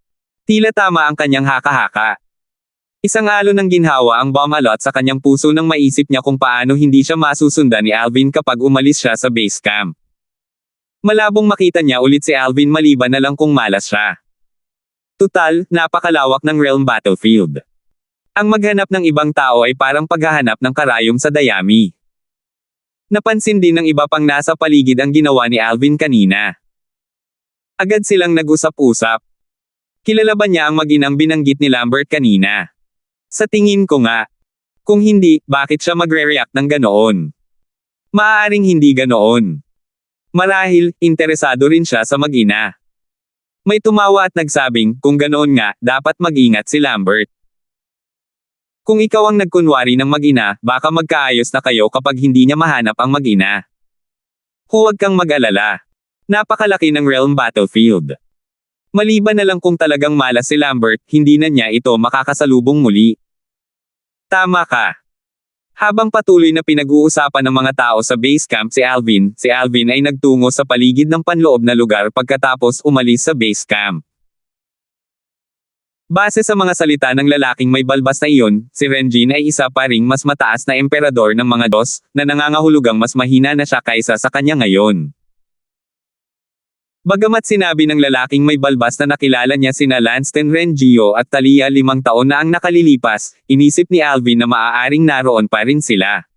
Speaker 1: Tila tama ang kanyang haka-haka. Isang alon ng ginhawa ang bumalot sa kanyang puso nang maisip niya kung paano hindi siya masusundan ni Alvin kapag umalis siya sa base camp. Malabong makita niya ulit si Alvin maliban na lang kung malas siya. Tutal, napakalawak ng Realm Battlefield. Ang maghanap ng ibang tao ay parang paghahanap ng karayom sa dayami. Napansin din ng iba pang nasa paligid ang ginawa ni Alvin kanina. Agad silang nag-usap-usap. Kilala ba niya ang mag-inang binanggit ni Lambert kanina? Sa tingin ko nga. Kung hindi, bakit siya magre-react ng ganoon? Maaaring hindi ganoon. Marahil, interesado rin siya sa mag-ina. May tumawa at nagsabing, kung ganoon nga, dapat mag-ingat si Lambert. Kung ikaw ang nagkunwari ng mag-ina, baka magkaayos na kayo kapag hindi niya mahanap ang mag-ina. Huwag kang mag-alala. Napakalaki ng Realm Battlefield. Maliban na lang kung talagang malas si Lambert, hindi na niya ito makakasalubong muli. Tama ka. Habang patuloy na pinag-uusapan ng mga tao sa base camp si Alvin ay nagtungo sa paligid ng panloob na lugar pagkatapos umalis sa base camp. Base sa mga salita ng lalaking may balbas na iyon, si Renjin ay isa pa ring mas mataas na emperador ng mga dos, na nangangahulugang mas mahina na siya kaysa sa kanya ngayon. Bagamat sinabi ng lalaking may balbas na nakilala niya sina Lanston Renjio at Talia 5 taon na ang nakalilipas, inisip ni Alvin na maaaring naroon pa rin sila.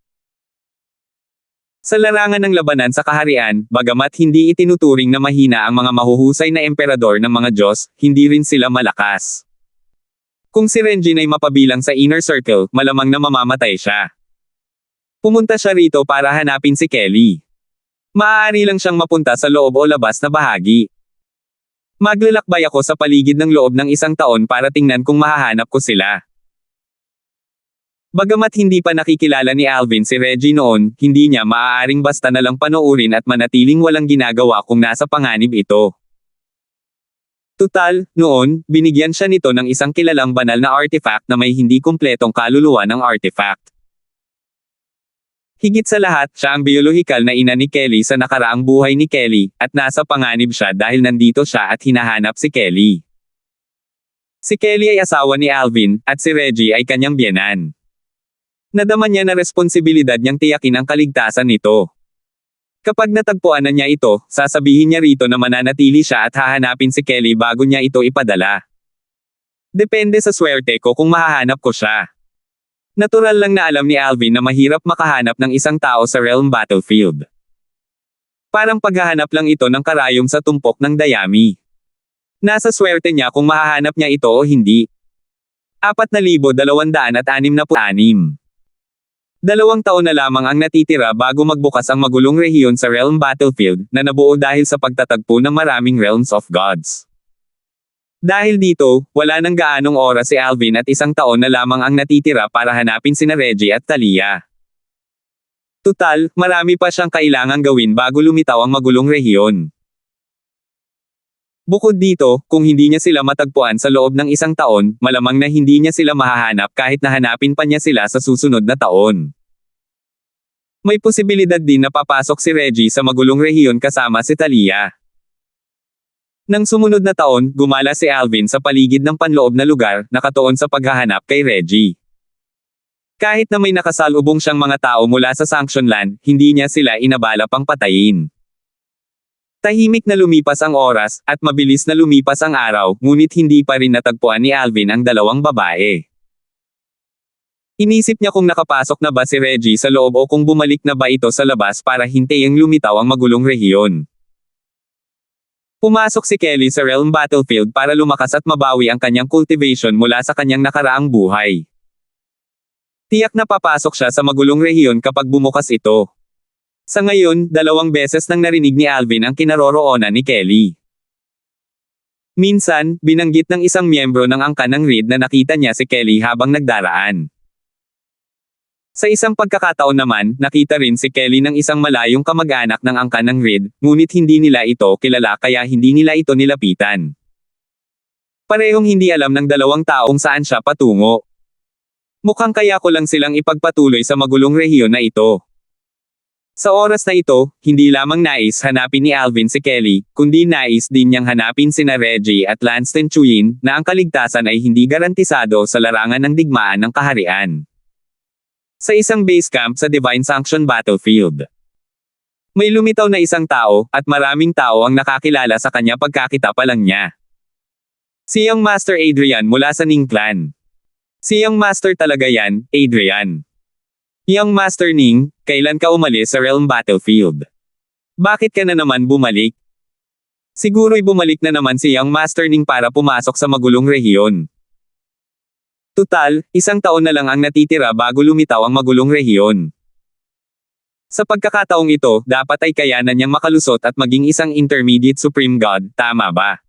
Speaker 1: Sa larangan ng labanan sa kaharian, bagamat hindi itinuturing na mahina ang mga mahuhusay na emperador ng mga Diyos, hindi rin sila malakas. Kung si Renjin ay mapabilang sa inner circle, malamang na mamamatay siya. Pumunta siya rito para hanapin si Kelly. Maaari lang siyang mapunta sa loob o labas na bahagi. Maglalakbay ako sa paligid ng loob ng 1 taon para tingnan kung mahahanap ko sila. Bagamat hindi pa nakikilala ni Alvin si Reggie noon, hindi niya maaaring basta na lang panoorin at manatiling walang ginagawa kung nasa panganib ito. Tutal, noon, binigyan siya nito ng isang kilalang banal na artifact na may hindi kumpletong kaluluwa ng artifact. Higit sa lahat, siya ang biolohikal na ina ni Kelly sa nakaraang buhay ni Kelly, at nasa panganib siya dahil nandito siya at hinahanap si Kelly. Si Kelly ay asawa ni Alvin, at si Reggie ay kanyang biyenan. Nadama niya na responsibilidad niyang tiyakin ang kaligtasan nito. Kapag natagpuan na niya ito, sasabihin niya rito na mananatili siya at hahanapin si Kelly bago niya ito ipadala. Depende sa swerte ko kung mahahanap ko siya. Natural lang na alam ni Alvin na mahirap makahanap ng isang tao sa Realm Battlefield. Parang paghahanap lang ito ng karayom sa tumpok ng dayami. Nasa swerte niya kung mahahanap niya ito o hindi. 4,266. 2 taon na lamang ang natitira bago magbukas ang magulong rehiyon sa Realm Battlefield, na nabuo dahil sa pagtatagpo ng maraming Realms of Gods. Dahil dito, wala nang gaanong oras si Alvin at 1 taon na lamang ang natitira para hanapin sina Reggie at Talia. Tutal, marami pa siyang kailangang gawin bago lumitaw ang magulong rehiyon. Bukod dito, kung hindi niya sila matagpuan sa loob ng 1 taon, malamang na hindi niya sila mahahanap kahit na hanapin pa niya sila sa susunod na taon. May posibilidad din na papasok si Reggie sa magulong rehiyon kasama si Talia. Nang sumunod na taon, gumala si Alvin sa paligid ng panloob na lugar, nakatuon sa paghahanap kay Reggie. Kahit na may nakasalubong siyang mga tao mula sa Sanction Land, hindi niya sila inabala pang patayin. Tahimik na lumipas ang oras, at mabilis na lumipas ang araw, ngunit hindi pa rin natagpuan ni Alvin ang 2 babae. Inisip niya kung nakapasok na ba si Reggie sa loob o kung bumalik na ba ito sa labas para hintayang lumitaw ang magulong rehiyon. Pumasok si Kelly sa Realm Battlefield para lumakas at mabawi ang kanyang cultivation mula sa kanyang nakaraang buhay. Tiyak na papasok siya sa magulong rehiyon kapag bumukas ito. Sa ngayon, 2 beses nang narinig ni Alvin ang kinaroroonan ni Kelly. Minsan, binanggit ng isang miyembro ng angkan ng Reed na nakita niya si Kelly habang nagdaraan. Sa isang pagkakataon naman, nakita rin si Kelly ng isang malayong kamag-anak ng angkan ng Reed, ngunit hindi nila ito kilala kaya hindi nila ito nilapitan. Parehong hindi alam ng 2 taong saan siya patungo. Mukhang kaya ko lang silang ipagpatuloy sa magulong rehiyon na ito. Sa oras na ito, hindi lamang nais hanapin ni Alvin si Kelly, kundi nais din niyang hanapin sina Reggie at Lanston Chuyin, na ang kaligtasan ay hindi garantisado sa larangan ng digmaan ng kaharian. Sa isang base camp sa Divine Sanction Battlefield, may lumitaw na 1 tao, at maraming tao ang nakakilala sa kanya pagkakita pa lang niya. Si Young Master Adrian mula sa Ning Clan. Si Young Master talaga yan, Adrian. Young Master Ning, kailan ka umalis sa Realm Battlefield? Bakit ka na naman bumalik? Siguro'y bumalik na naman si Young Master Ning para pumasok sa magulong rehiyon. Tutal, 1 taon na lang ang natitira bago lumitaw ang magulong rehiyon. Sa pagkakataong ito, dapat ay kayanan niyang makalusot at maging isang intermediate supreme god, tama ba?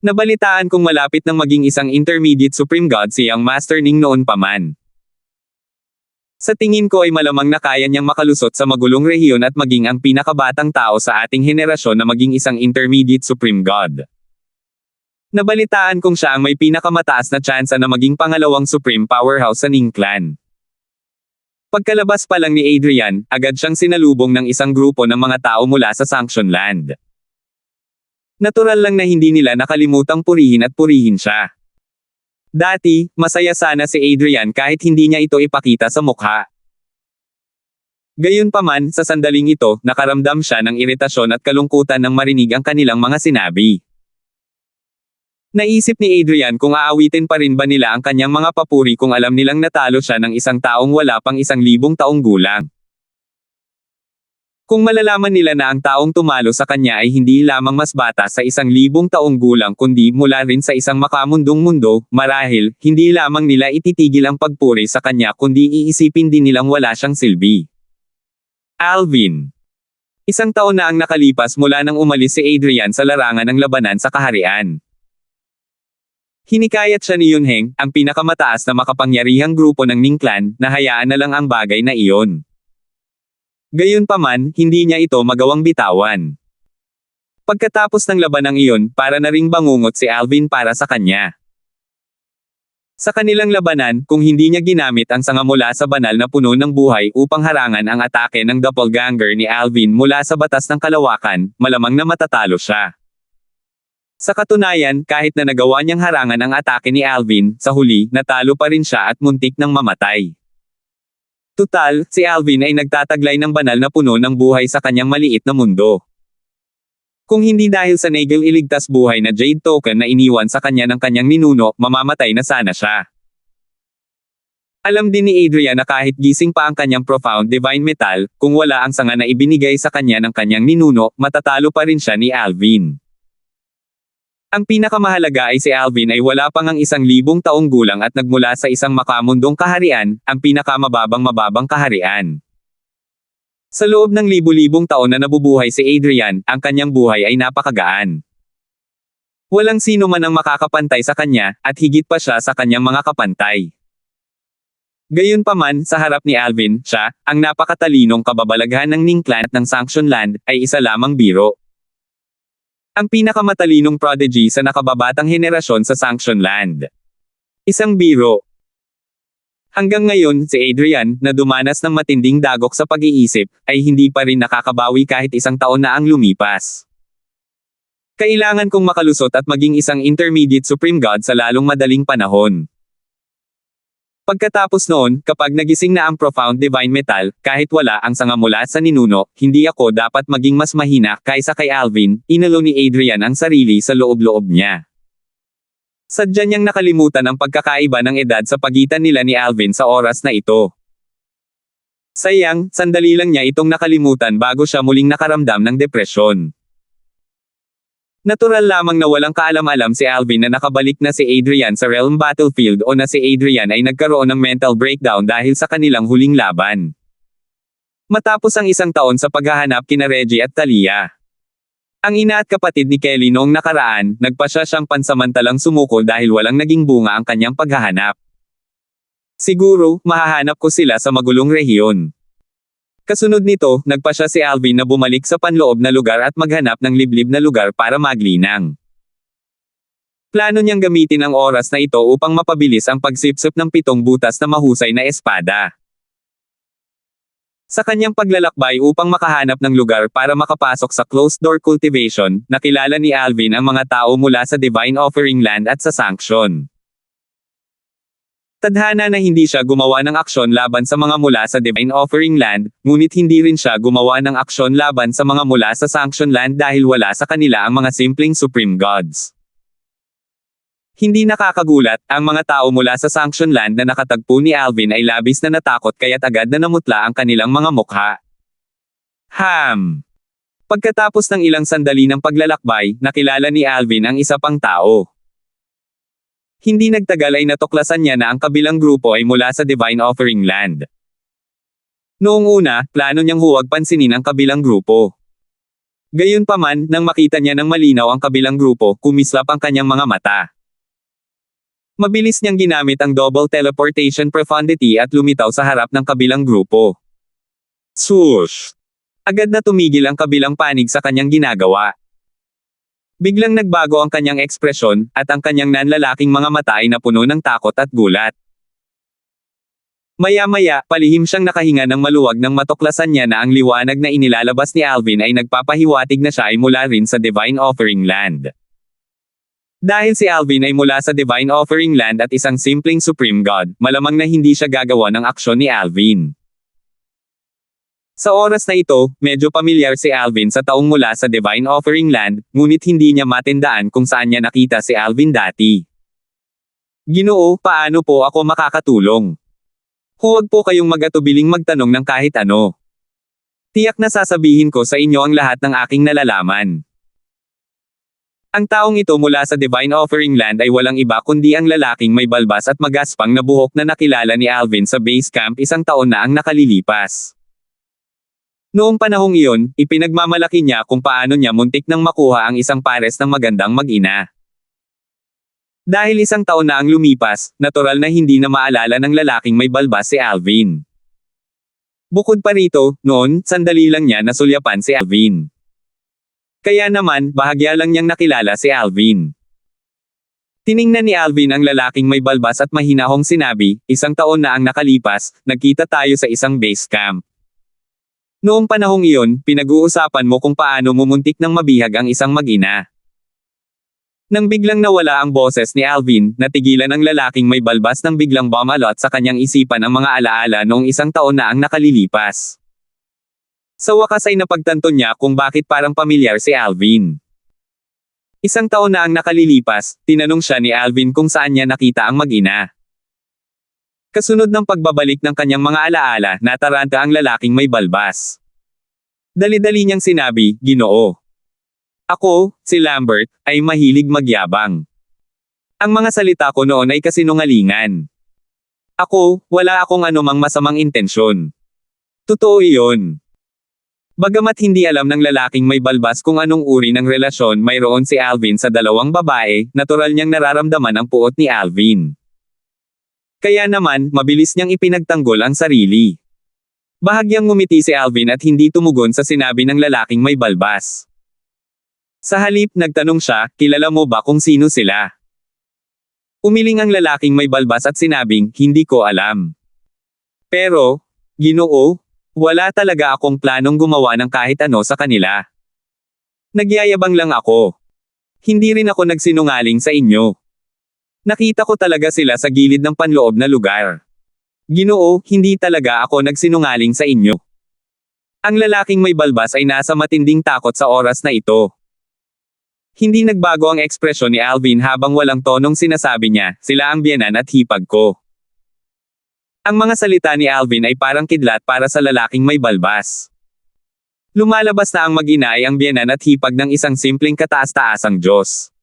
Speaker 1: Nabalitaan kong malapit nang maging isang intermediate supreme god si Young Master Ning noon pa man. Sa tingin ko ay malamang na kaya niyang makalusot sa magulong rehiyon at maging ang pinakabatang tao sa ating henerasyon na maging isang intermediate supreme god. Nabalitaan kong siya ang may pinakamataas na tsansa na maging pangalawang supreme powerhouse sa Ning clan. Pagkalabas pa lang ni Adrian, agad siyang sinalubong ng isang grupo ng mga tao mula sa Sanction Land. Natural lang na hindi nila nakalimutang purihin at purihin siya. Dati, masaya sana si Adrian kahit hindi niya ito ipakita sa mukha. Gayunpaman, sa sandaling ito, nakaramdam siya ng iritasyon at kalungkutan nang marinig ang kanilang mga sinabi. Naisip ni Adrian kung aawitin pa rin ba nila ang kanyang mga papuri kung alam nilang natalo siya ng isang taong wala pang 1,000 taong gulang. Kung malalaman nila na ang taong tumalo sa kanya ay hindi lamang mas bata sa 1,000 taong gulang kundi mula rin sa isang makamundong mundo, marahil, hindi lamang nila ititigil ang pagpuri sa kanya kundi iisipin din nilang wala siyang silbi. Alvin. 1 taon na ang nakalipas mula nang umalis si Adrian sa larangan ng labanan sa kaharian. Hinikayat siya ni Yunheng, ang pinakamataas na makapangyarihang grupo ng Ning clan, na hayaan na lang ang bagay na iyon. Gayunpaman, hindi niya ito magawang bitawan. Pagkatapos ng labanang iyon, para na ring bangungot si Alvin para sa kanya. Sa kanilang labanan, kung hindi niya ginamit ang sanga mula sa banal na puno ng buhay upang harangan ang atake ng doppelganger ni Alvin mula sa batas ng kalawakan, malamang na matatalo siya. Sa katunayan, kahit na nagawa niyang harangan ang atake ni Alvin, sa huli, natalo pa rin siya at muntik nang mamatay. Tutal, si Alvin ay nagtataglay ng banal na puno ng buhay sa kanyang maliit na mundo. Kung hindi dahil sa Nagel iligtas buhay na Jade Token na iniwan sa kanya ng kanyang ninuno, mamamatay na sana siya. Alam din ni Adrian na kahit gising pa ang kanyang profound divine metal, kung wala ang sanga na ibinigay sa kanya ng kanyang ninuno, matatalo pa rin siya ni Alvin. Ang pinakamahalaga ay si Alvin ay wala pang ang 1,000 taong gulang at nagmula sa isang makamundong kaharian, ang pinakamababang kaharian. Sa loob ng libu-libong taon na nabubuhay si Adrian, ang kanyang buhay ay napakagaan. Walang sino man ang makakapantay sa kanya, at higit pa siya sa kanyang mga kapantay. Gayunpaman, sa harap ni Alvin, siya, ang napakatalinong kababalaghan ng Ning clan at ng Sanction Land, ay isa lamang biro. Ang pinakamatalinong prodigy sa nakababatang henerasyon sa Sanction Land. Isang biro. Hanggang ngayon, si Adrian, na dumanas ng matinding dagok sa pag-iisip, ay hindi pa rin nakakabawi kahit 1 taon na ang lumipas. Kailangan kong makalusot at maging isang intermediate supreme god sa lalong madaling panahon. Pagkatapos noon, kapag nagising na ang profound divine metal, kahit wala ang sanga mula sa ninuno, hindi ako dapat maging mas mahina kaysa kay Alvin, inalo ni Adrian ang sarili sa loob-loob niya. Sadya niyang nakalimutan ang pagkakaiba ng edad sa pagitan nila ni Alvin sa oras na ito. Sayang, sandali lang niya itong nakalimutan bago siya muling nakaramdam ng depresyon. Natural lamang na walang kaalam-alam si Alvin na nakabalik na si Adrian sa Realm Battlefield o na si Adrian ay nagkaroon ng mental breakdown dahil sa kanilang huling laban. Matapos ang 1 taon sa paghahanap kina Reggie at Talia. Ang ina at kapatid ni Kelly noong nakaraan, nagpasya siyang pansamantalang sumuko dahil walang naging bunga ang kanyang paghahanap. Siguro, mahahanap ko sila sa magulong rehiyon. Kasunod nito, nagpasya si Alvin na bumalik sa panloob na lugar at maghanap ng liblib na lugar para maglinang. Plano niyang gamitin ang oras na ito upang mapabilis ang pagsipsip ng 7 butas na mahusay na espada. Sa kanyang paglalakbay upang makahanap ng lugar para makapasok sa closed-door cultivation, nakilala ni Alvin ang mga tao mula sa Divine Offering Land at sa Sanction. Tadhana na hindi siya gumawa ng aksyon laban sa mga mula sa Divine Offering Land, ngunit hindi rin siya gumawa ng aksyon laban sa mga mula sa Sanction Land dahil wala sa kanila ang mga simpleng Supreme Gods. Hindi nakakagulat, ang mga tao mula sa Sanction Land na nakatagpo ni Alvin ay labis na natakot kaya't agad na namutla ang kanilang mga mukha. Pagkatapos ng ilang sandali ng paglalakbay, nakilala ni Alvin ang isa pang tao. Hindi nagtagal ay natuklasan niya na ang kabilang grupo ay mula sa Divine Offering Land. Noong una, plano niyang huwag pansinin ang kabilang grupo. Gayunpaman, nang makita niya ng malinaw ang kabilang grupo, kumislap ang kanyang mga mata. Mabilis niyang ginamit ang double teleportation profundity at lumitaw sa harap ng kabilang grupo. Swoosh! Agad na tumigil ang kabilang panig sa kanyang ginagawa. Biglang nagbago ang kanyang ekspresyon, at ang kanyang nanlalaking mga mata ay napuno ng takot at gulat. Maya-maya, palihim siyang nakahinga ng maluwag nang matuklasan niya na ang liwanag na inilalabas ni Alvin ay nagpapahiwatig na siya ay mula rin sa Divine Offering Land. Dahil si Alvin ay mula sa Divine Offering Land at isang simpleng Supreme God, malamang na hindi siya gagawa ng aksyon ni Alvin. Sa oras na ito, medyo pamilyar si Alvin sa taong mula sa Divine Offering Land, ngunit hindi niya matindaan kung saan niya nakita si Alvin dati. Ginoo, paano po ako makakatulong? Huwag po kayong mag-atubiling magtanong ng kahit ano. Tiyak na sasabihin ko sa inyo ang lahat ng aking nalalaman. Ang taong ito mula sa Divine Offering Land ay walang iba kundi ang lalaking may balbas at magaspang na buhok na nakilala ni Alvin sa base camp isang taon na ang nakalilipas. Noong panahong iyon, ipinagmamalaki niya kung paano niya muntik nang makuha ang isang pares ng magandang mag-ina. Dahil isang taon na ang lumipas, natural na hindi na maalala ng lalaking may balbas si Alvin. Bukod pa rito, noon, sandali lang niya nasulyapan si Alvin. Kaya naman, bahagya lang niyang nakilala si Alvin. Tiningnan ni Alvin ang lalaking may balbas at mahinahong sinabi, isang taon na ang nakalipas, nagkita tayo sa isang base camp. Noong panahong iyon, pinag-uusapan mo kung paano mumuntik ng mabihag ang isang mag-ina. Nang biglang nawala ang boses ni Alvin, natigilan ang lalaking may balbas nang biglang bumalot sa kanyang isipan ang mga alaala noong isang taon na ang nakalilipas. Sa wakas ay napagtanto niya kung bakit parang pamilyar si Alvin. Isang taon na ang nakalilipas, tinanong siya ni Alvin kung saan niya nakita ang mag-ina. Kasunod ng pagbabalik ng kanyang mga alaala, nataranta ang lalaking may balbas. Dali-dali niyang sinabi, Ginoo. Ako, si Lambert, ay mahilig magyabang. Ang mga salita ko noon ay kasinungalingan. Ako, wala akong anumang masamang intensyon. Totoo iyon. Bagamat hindi alam ng lalaking may balbas kung anong uri ng relasyon mayroon si Alvin sa dalawang babae, natural niyang nararamdaman ang puot ni Alvin. Kaya naman, mabilis niyang ipinagtanggol ang sarili. Bahagyang ngumiti si Alvin at hindi tumugon sa sinabi ng lalaking may balbas. Sa halip, nagtanong siya, kilala mo ba kung sino sila? Umiling ang lalaking may balbas at sinabing, hindi ko alam. Pero, Ginoo, wala talaga akong planong gumawa ng kahit ano sa kanila. Nagyayabang lang ako. Hindi rin ako nagsinungaling sa inyo. Nakita ko talaga sila sa gilid ng panloob na lugar. Ginoo, hindi talaga ako nagsinungaling sa inyo. Ang lalaking may balbas ay nasa matinding takot sa oras na ito. Hindi nagbago ang ekspresyon ni Alvin habang walang tonong sinasabi niya, sila ang biyenan at hipag ko. Ang mga salita ni Alvin ay parang kidlat para sa lalaking may balbas. Lumalabas na ang mag-ina ay ang biyenan at hipag ng isang simpleng kataas-taasang Diyos.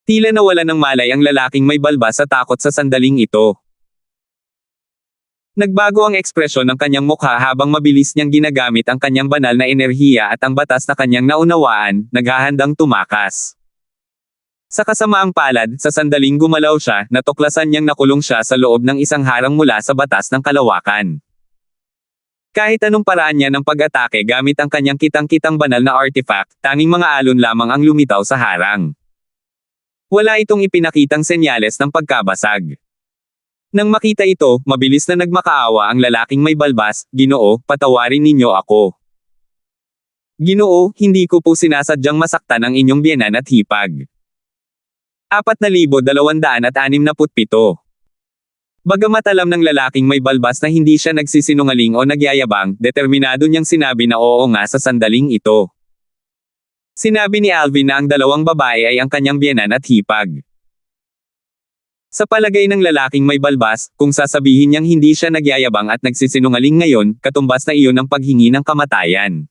Speaker 1: Tila nawala ng malay ang lalaking may balbas sa takot sa sandaling ito. Nagbago ang ekspresyon ng kanyang mukha habang mabilis niyang ginagamit ang kanyang banal na enerhiya at ang batas na kanyang naunawaan, naghahandang tumakas. Sa kasamaang palad, sa sandaling gumalaw siya, natuklasan niyang nakulong siya sa loob ng isang harang mula sa batas ng kalawakan. Kahit anong paraan niya ng pag-atake gamit ang kanyang kitang-kitang banal na artifact, tanging mga alon lamang ang lumitaw sa harang. Wala itong ipinakitang senyales ng pagkabasag. Nang makita ito, mabilis na nagmakaawa ang lalaking may balbas, Ginoo, patawarin ninyo ako. Ginoo, hindi ko po sinasadyang masaktan ang inyong biyenan at hipag. 4,267. Bagamat alam ng lalaking may balbas na hindi siya nagsisinungaling o nagyayabang, determinado niyang sinabi na oo nga sa sandaling ito. Sinabi ni Alvin na ang dalawang babae ay ang kanyang biyenan at hipag. Sa palagay ng lalaking may balbas, kung sasabihin niyang hindi siya nagyayabang at nagsisinungaling ngayon, katumbas na iyon ang paghingi ng kamatayan.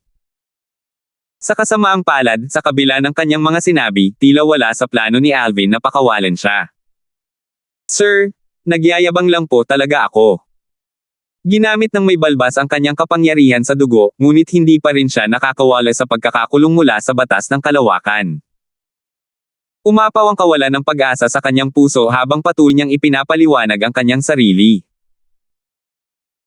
Speaker 1: Sa kasamaang palad, sa kabila ng kanyang mga sinabi, tila wala sa plano ni Alvin na pakawalan siya. Sir, nagyayabang lang po talaga ako. Ginamit ng may balbas ang kanyang kapangyarihan sa dugo, ngunit hindi pa rin siya nakakawala sa pagkakakulong mula sa batas ng kalawakan. Umapaw ang kawalan ng pag-asa sa kanyang puso habang patuloy niyang ipinapaliwanag ang kanyang sarili.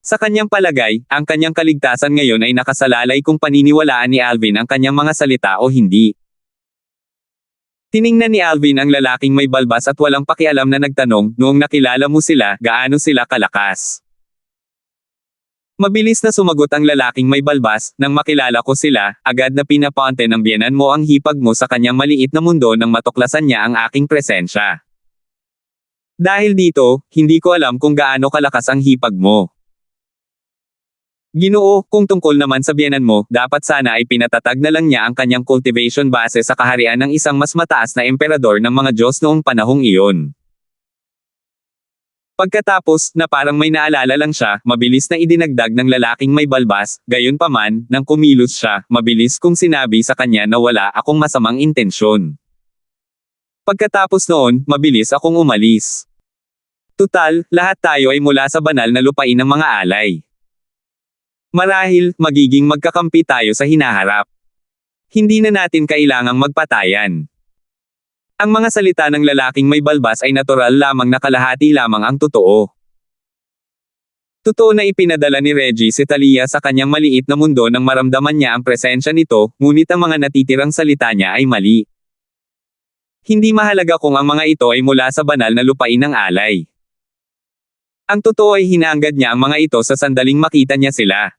Speaker 1: Sa kanyang palagay, ang kanyang kaligtasan ngayon ay nakasalalay kung paniniwalaan ni Alvin ang kanyang mga salita o hindi. Tiningnan ni Alvin ang lalaking may balbas at walang pakialam na nagtanong, "Noong nakilala mo sila, gaano sila kalakas?" Mabilis na sumagot ang lalaking may balbas, "Nang makilala ko sila, agad na pinaponte ng biyenan mo ang hipag mo sa kanyang maliit na mundo nang matuklasan niya ang aking presensya. Dahil dito, hindi ko alam kung gaano kalakas ang hipag mo. Ginoo, kung tungkol naman sa biyenan mo, dapat sana ay pinatatag na lang niya ang kanyang cultivation base sa kaharian ng isang mas mataas na emperador ng mga Diyos noong panahong iyon." Pagkatapos, na parang may naalala lang siya, mabilis na idinagdag ng lalaking may balbas, "Gayunpaman, nang kumilos siya, mabilis kong sinabi sa kanya na wala akong masamang intensyon. Pagkatapos noon, mabilis akong umalis. Tutal, lahat tayo ay mula sa banal na lupain ng mga alay. Marahil, magiging magkakampi tayo sa hinaharap. Hindi na natin kailangang magpatayan." Ang mga salita ng lalaking may balbas ay natural lamang na kalahati lamang ang totoo. Totoo na ipinadala ni Reggie si Talia sa kanyang maliit na mundo nang maramdaman niya ang presensya nito, ngunit ang mga natitirang salita niya ay mali. Hindi mahalaga kung ang mga ito ay mula sa banal na lupain ng alay. Ang totoo ay hinangad niya ang mga ito sa sandaling makita niya sila.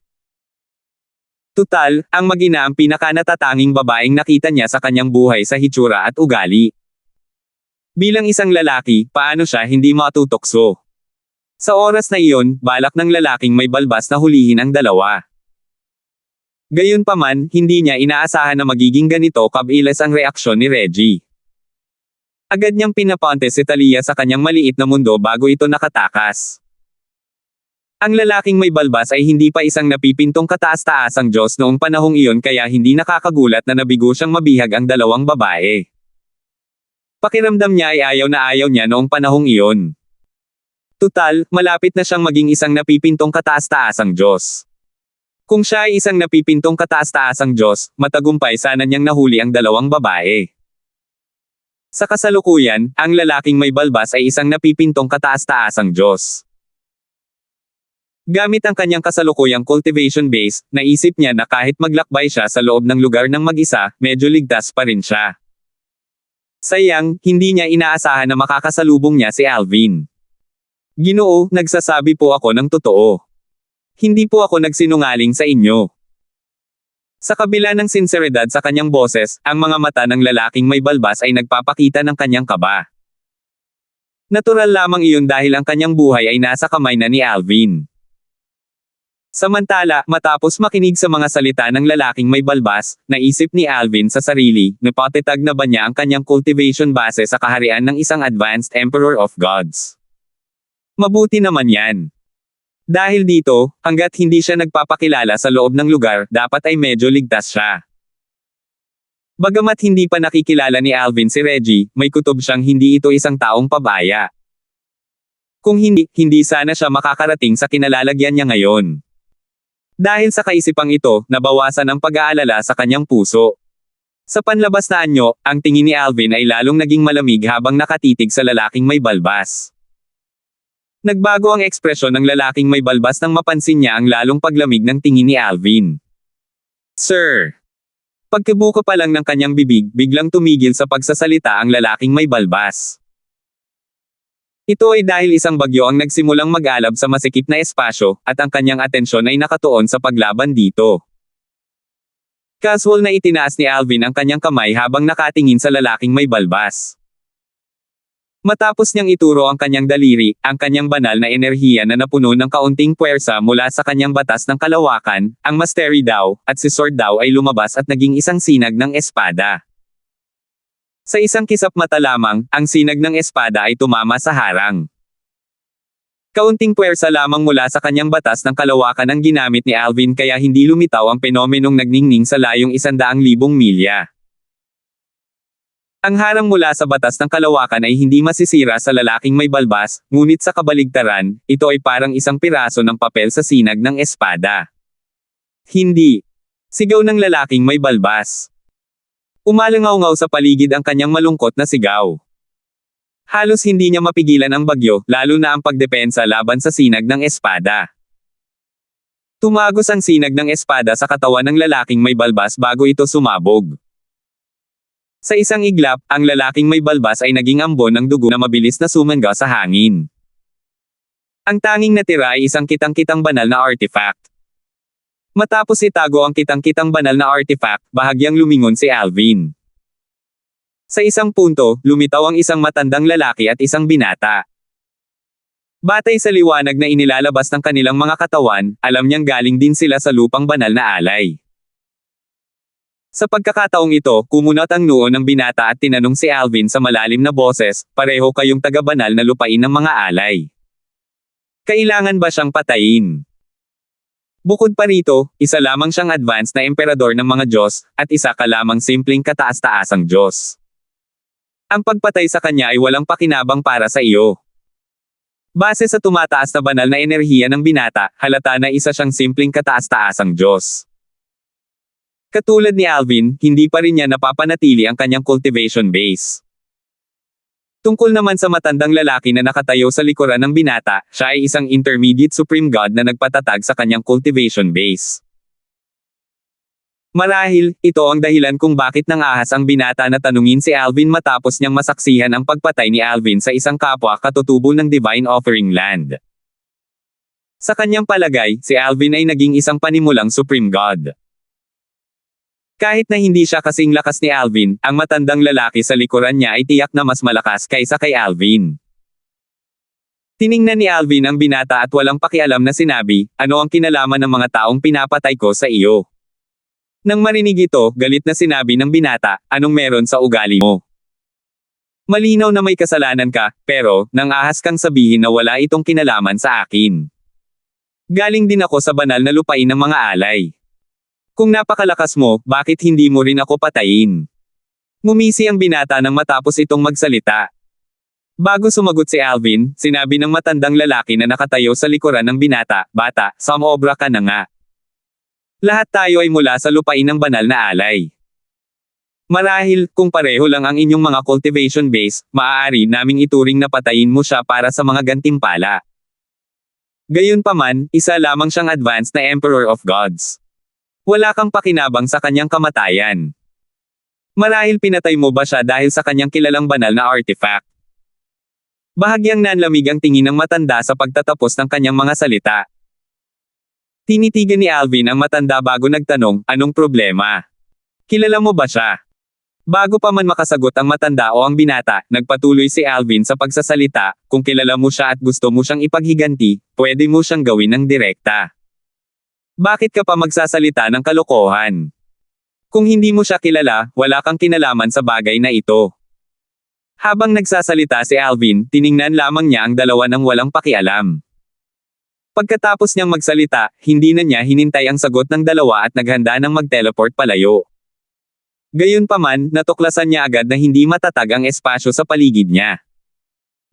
Speaker 1: Tutal, ang mag-ina ang pinakanatatanging babaeng nakita niya sa kanyang buhay sa hitsura at ugali. Bilang isang lalaki, paano siya hindi matutokso? Sa oras na iyon, balak ng lalaking may balbas na hulihin ang dalawa. Gayunpaman, hindi niya inaasahan na magiging ganito kabilis ang reaksyon ni Reggie. Agad niyang pinaponte si Talia sa kanyang maliit na mundo bago ito nakatakas. Ang lalaking may balbas ay hindi pa isang napipintong kataas-taasang Diyos noong panahong iyon kaya hindi nakakagulat na nabigo siyang mabihag ang dalawang babae. Pakiramdam niya ay ayaw niya noong panahong iyon. Tutal, malapit na siyang maging isang napipintong kataas-taasang Diyos. Kung siya ay isang napipintong kataas-taasang Diyos, matagumpay sana niyang nahuli ang dalawang babae. Sa kasalukuyan, ang lalaking may balbas ay isang napipintong kataas-taasang Diyos. Gamit ang kanyang kasalukuyang cultivation base, naisip niya na kahit maglakbay siya sa loob ng lugar ng mag-isa, medyo ligtas pa rin siya. Sayang, hindi niya inaasahan na makakasalubong niya si Alvin. "Ginoo, nagsasabi po ako ng totoo. Hindi po ako nagsinungaling sa inyo." Sa kabila ng sinseridad sa kanyang boses, ang mga mata ng lalaking may balbas ay nagpapakita ng kanyang kaba. Natural lamang iyon dahil ang kanyang buhay ay nasa kamay na ni Alvin. Samantala, matapos makinig sa mga salita ng lalaking may balbas, naisip ni Alvin sa sarili, napatetag na ba niya ang kanyang cultivation base sa kaharian ng isang advanced Emperor of Gods? Mabuti naman yan. Dahil dito, hanggat hindi siya nagpapakilala sa loob ng lugar, dapat ay medyo ligtas siya. Bagamat hindi pa nakikilala ni Alvin si Reggie, may kutob siyang hindi ito isang taong pabaya. Kung hindi sana siya makakarating sa kinalalagyan niya ngayon. Dahil sa kaisipang ito, nabawasan ang pag-aalala sa kanyang puso. Sa panlabas na anyo, ang tingin ni Alvin ay lalong naging malamig habang nakatitig sa lalaking may balbas. Nagbago ang ekspresyon ng lalaking may balbas nang mapansin niya ang lalong paglamig ng tingin ni Alvin. "Sir." Pagkibuka pa lang ng kanyang bibig, biglang tumigil sa pagsasalita ang lalaking may balbas. Ito ay dahil isang bagyo ang nagsimulang mag-alab sa masikip na espasyo, at ang kanyang atensyon ay nakatuon sa paglaban dito. Casual na itinaas ni Alvin ang kanyang kamay habang nakatingin sa lalaking may balbas. Matapos niyang ituro ang kanyang daliri, ang kanyang banal na enerhiya na napuno ng kaunting puwersa mula sa kanyang batas ng kalawakan, ang mastery daw, at si sword daw ay lumabas at naging isang sinag ng espada. Sa isang kisap mata lamang, ang sinag ng espada ay tumama sa harang. Kaunting puwersa lamang mula sa kanyang batas ng kalawakan ang ginamit ni Alvin kaya hindi lumitaw ang fenomenong nagningning sa layong 100,000 milya. Ang harang mula sa batas ng kalawakan ay hindi masisira sa lalaking may balbas, ngunit sa kabaligtaran, ito ay parang isang piraso ng papel sa sinag ng espada. Hindi. Sigaw ng lalaking may balbas. Umalangaw-ngaw sa paligid ang kanyang malungkot na sigaw. Halos hindi niya mapigilan ang bagyo, lalo na ang pagdepensa laban sa sinag ng espada. Tumagos ang sinag ng espada sa katawan ng lalaking may balbas bago ito sumabog. Sa isang iglap, ang lalaking may balbas ay naging ambon ng dugo na mabilis na sumangga sa hangin. Ang tanging natira ay isang kitang-kitang banal na artifact. Matapos itago ang kitang-kitang banal na artifact, bahagyang lumingon si Alvin. Sa isang punto, lumitaw ang isang matandang lalaki at isang binata. Batay sa liwanag na inilalabas ng kanilang mga katawan, alam niyang galing din sila sa lupang banal na alay. Sa pagkakataong ito, kumunat ang noo ng binata at tinanong si Alvin sa malalim na boses, pareho kayong taga-banal na lupain ng mga alay. Kailangan ba siyang patayin? Bukod pa rito, isa lamang siyang advanced na emperador ng mga Diyos, at isa ka lamang simpleng kataas-taasang Diyos. Ang pagpatay sa kanya ay walang pakinabang para sa iyo. Base sa tumataas na banal na enerhiya ng binata, halata na isa siyang simpleng kataas-taasang Diyos. Katulad ni Alvin, hindi pa rin niya napapanatili ang kanyang cultivation base. Tungkol naman sa matandang lalaki na nakatayo sa likuran ng binata, siya ay isang intermediate supreme god na nagpatatag sa kanyang cultivation base. Marahil, ito ang dahilan kung bakit nangahas ang binata na tanungin si Alvin matapos niyang masaksihan ang pagpatay ni Alvin sa isang kapwa katutubo ng Divine Offering Land. Sa kanyang palagay, si Alvin ay naging isang panimulang supreme god. Kahit na hindi siya kasing lakas ni Alvin, ang matandang lalaki sa likuran niya ay tiyak na mas malakas kaysa kay Alvin. Tiningnan ni Alvin ang binata at walang pakialam na sinabi, ano ang kinalaman ng mga taong pinapatay ko sa iyo? Nang marinig ito, galit na sinabi ng binata, anong meron sa ugali mo? Malinaw na may kasalanan ka, pero, nang ahas kang sabihin na wala itong kinalaman sa akin. Galing din ako sa banal na lupain ng mga alay. Kung napakalakas mo, bakit hindi mo rin ako patayin? Ngumisi ang binata nang matapos itong magsalita. Bago sumagot si Alvin, sinabi ng matandang lalaki na nakatayo sa likuran ng binata, bata, sumobra ka na nga. Lahat tayo ay mula sa lupain ng banal na alay. Marahil, kung pareho lang ang inyong mga cultivation base, maaari naming ituring na patayin mo siya para sa mga gantimpala. Gayunpaman, isa lamang siyang advanced na Emperor of Gods. Wala kang pakinabang sa kanyang kamatayan. Marahil pinatay mo ba siya dahil sa kanyang kilalang banal na artifact? Bahagyang nanlamig ang tingin ng matanda sa pagtatapos ng kanyang mga salita. Tinitigan ni Alvin ang matanda bago nagtanong, anong problema? Kilala mo ba siya? Bago pa man makasagot ang matanda o ang binata, nagpatuloy si Alvin sa pagsasalita, kung kilala mo siya at gusto mo siyang ipaghiganti, pwede mo siyang gawin ng direkta. Bakit ka pa magsasalita ng kalokohan? Kung hindi mo siya kilala, wala kang kinalaman sa bagay na ito. Habang nagsasalita si Alvin, tiningnan lamang niya ang dalawa ng walang pakialam. Pagkatapos niyang magsalita, hindi na niya hinintay ang sagot ng dalawa at naghanda ng mag-teleport palayo. Gayunpaman, natuklasan niya agad na hindi matatag ang espasyo sa paligid niya.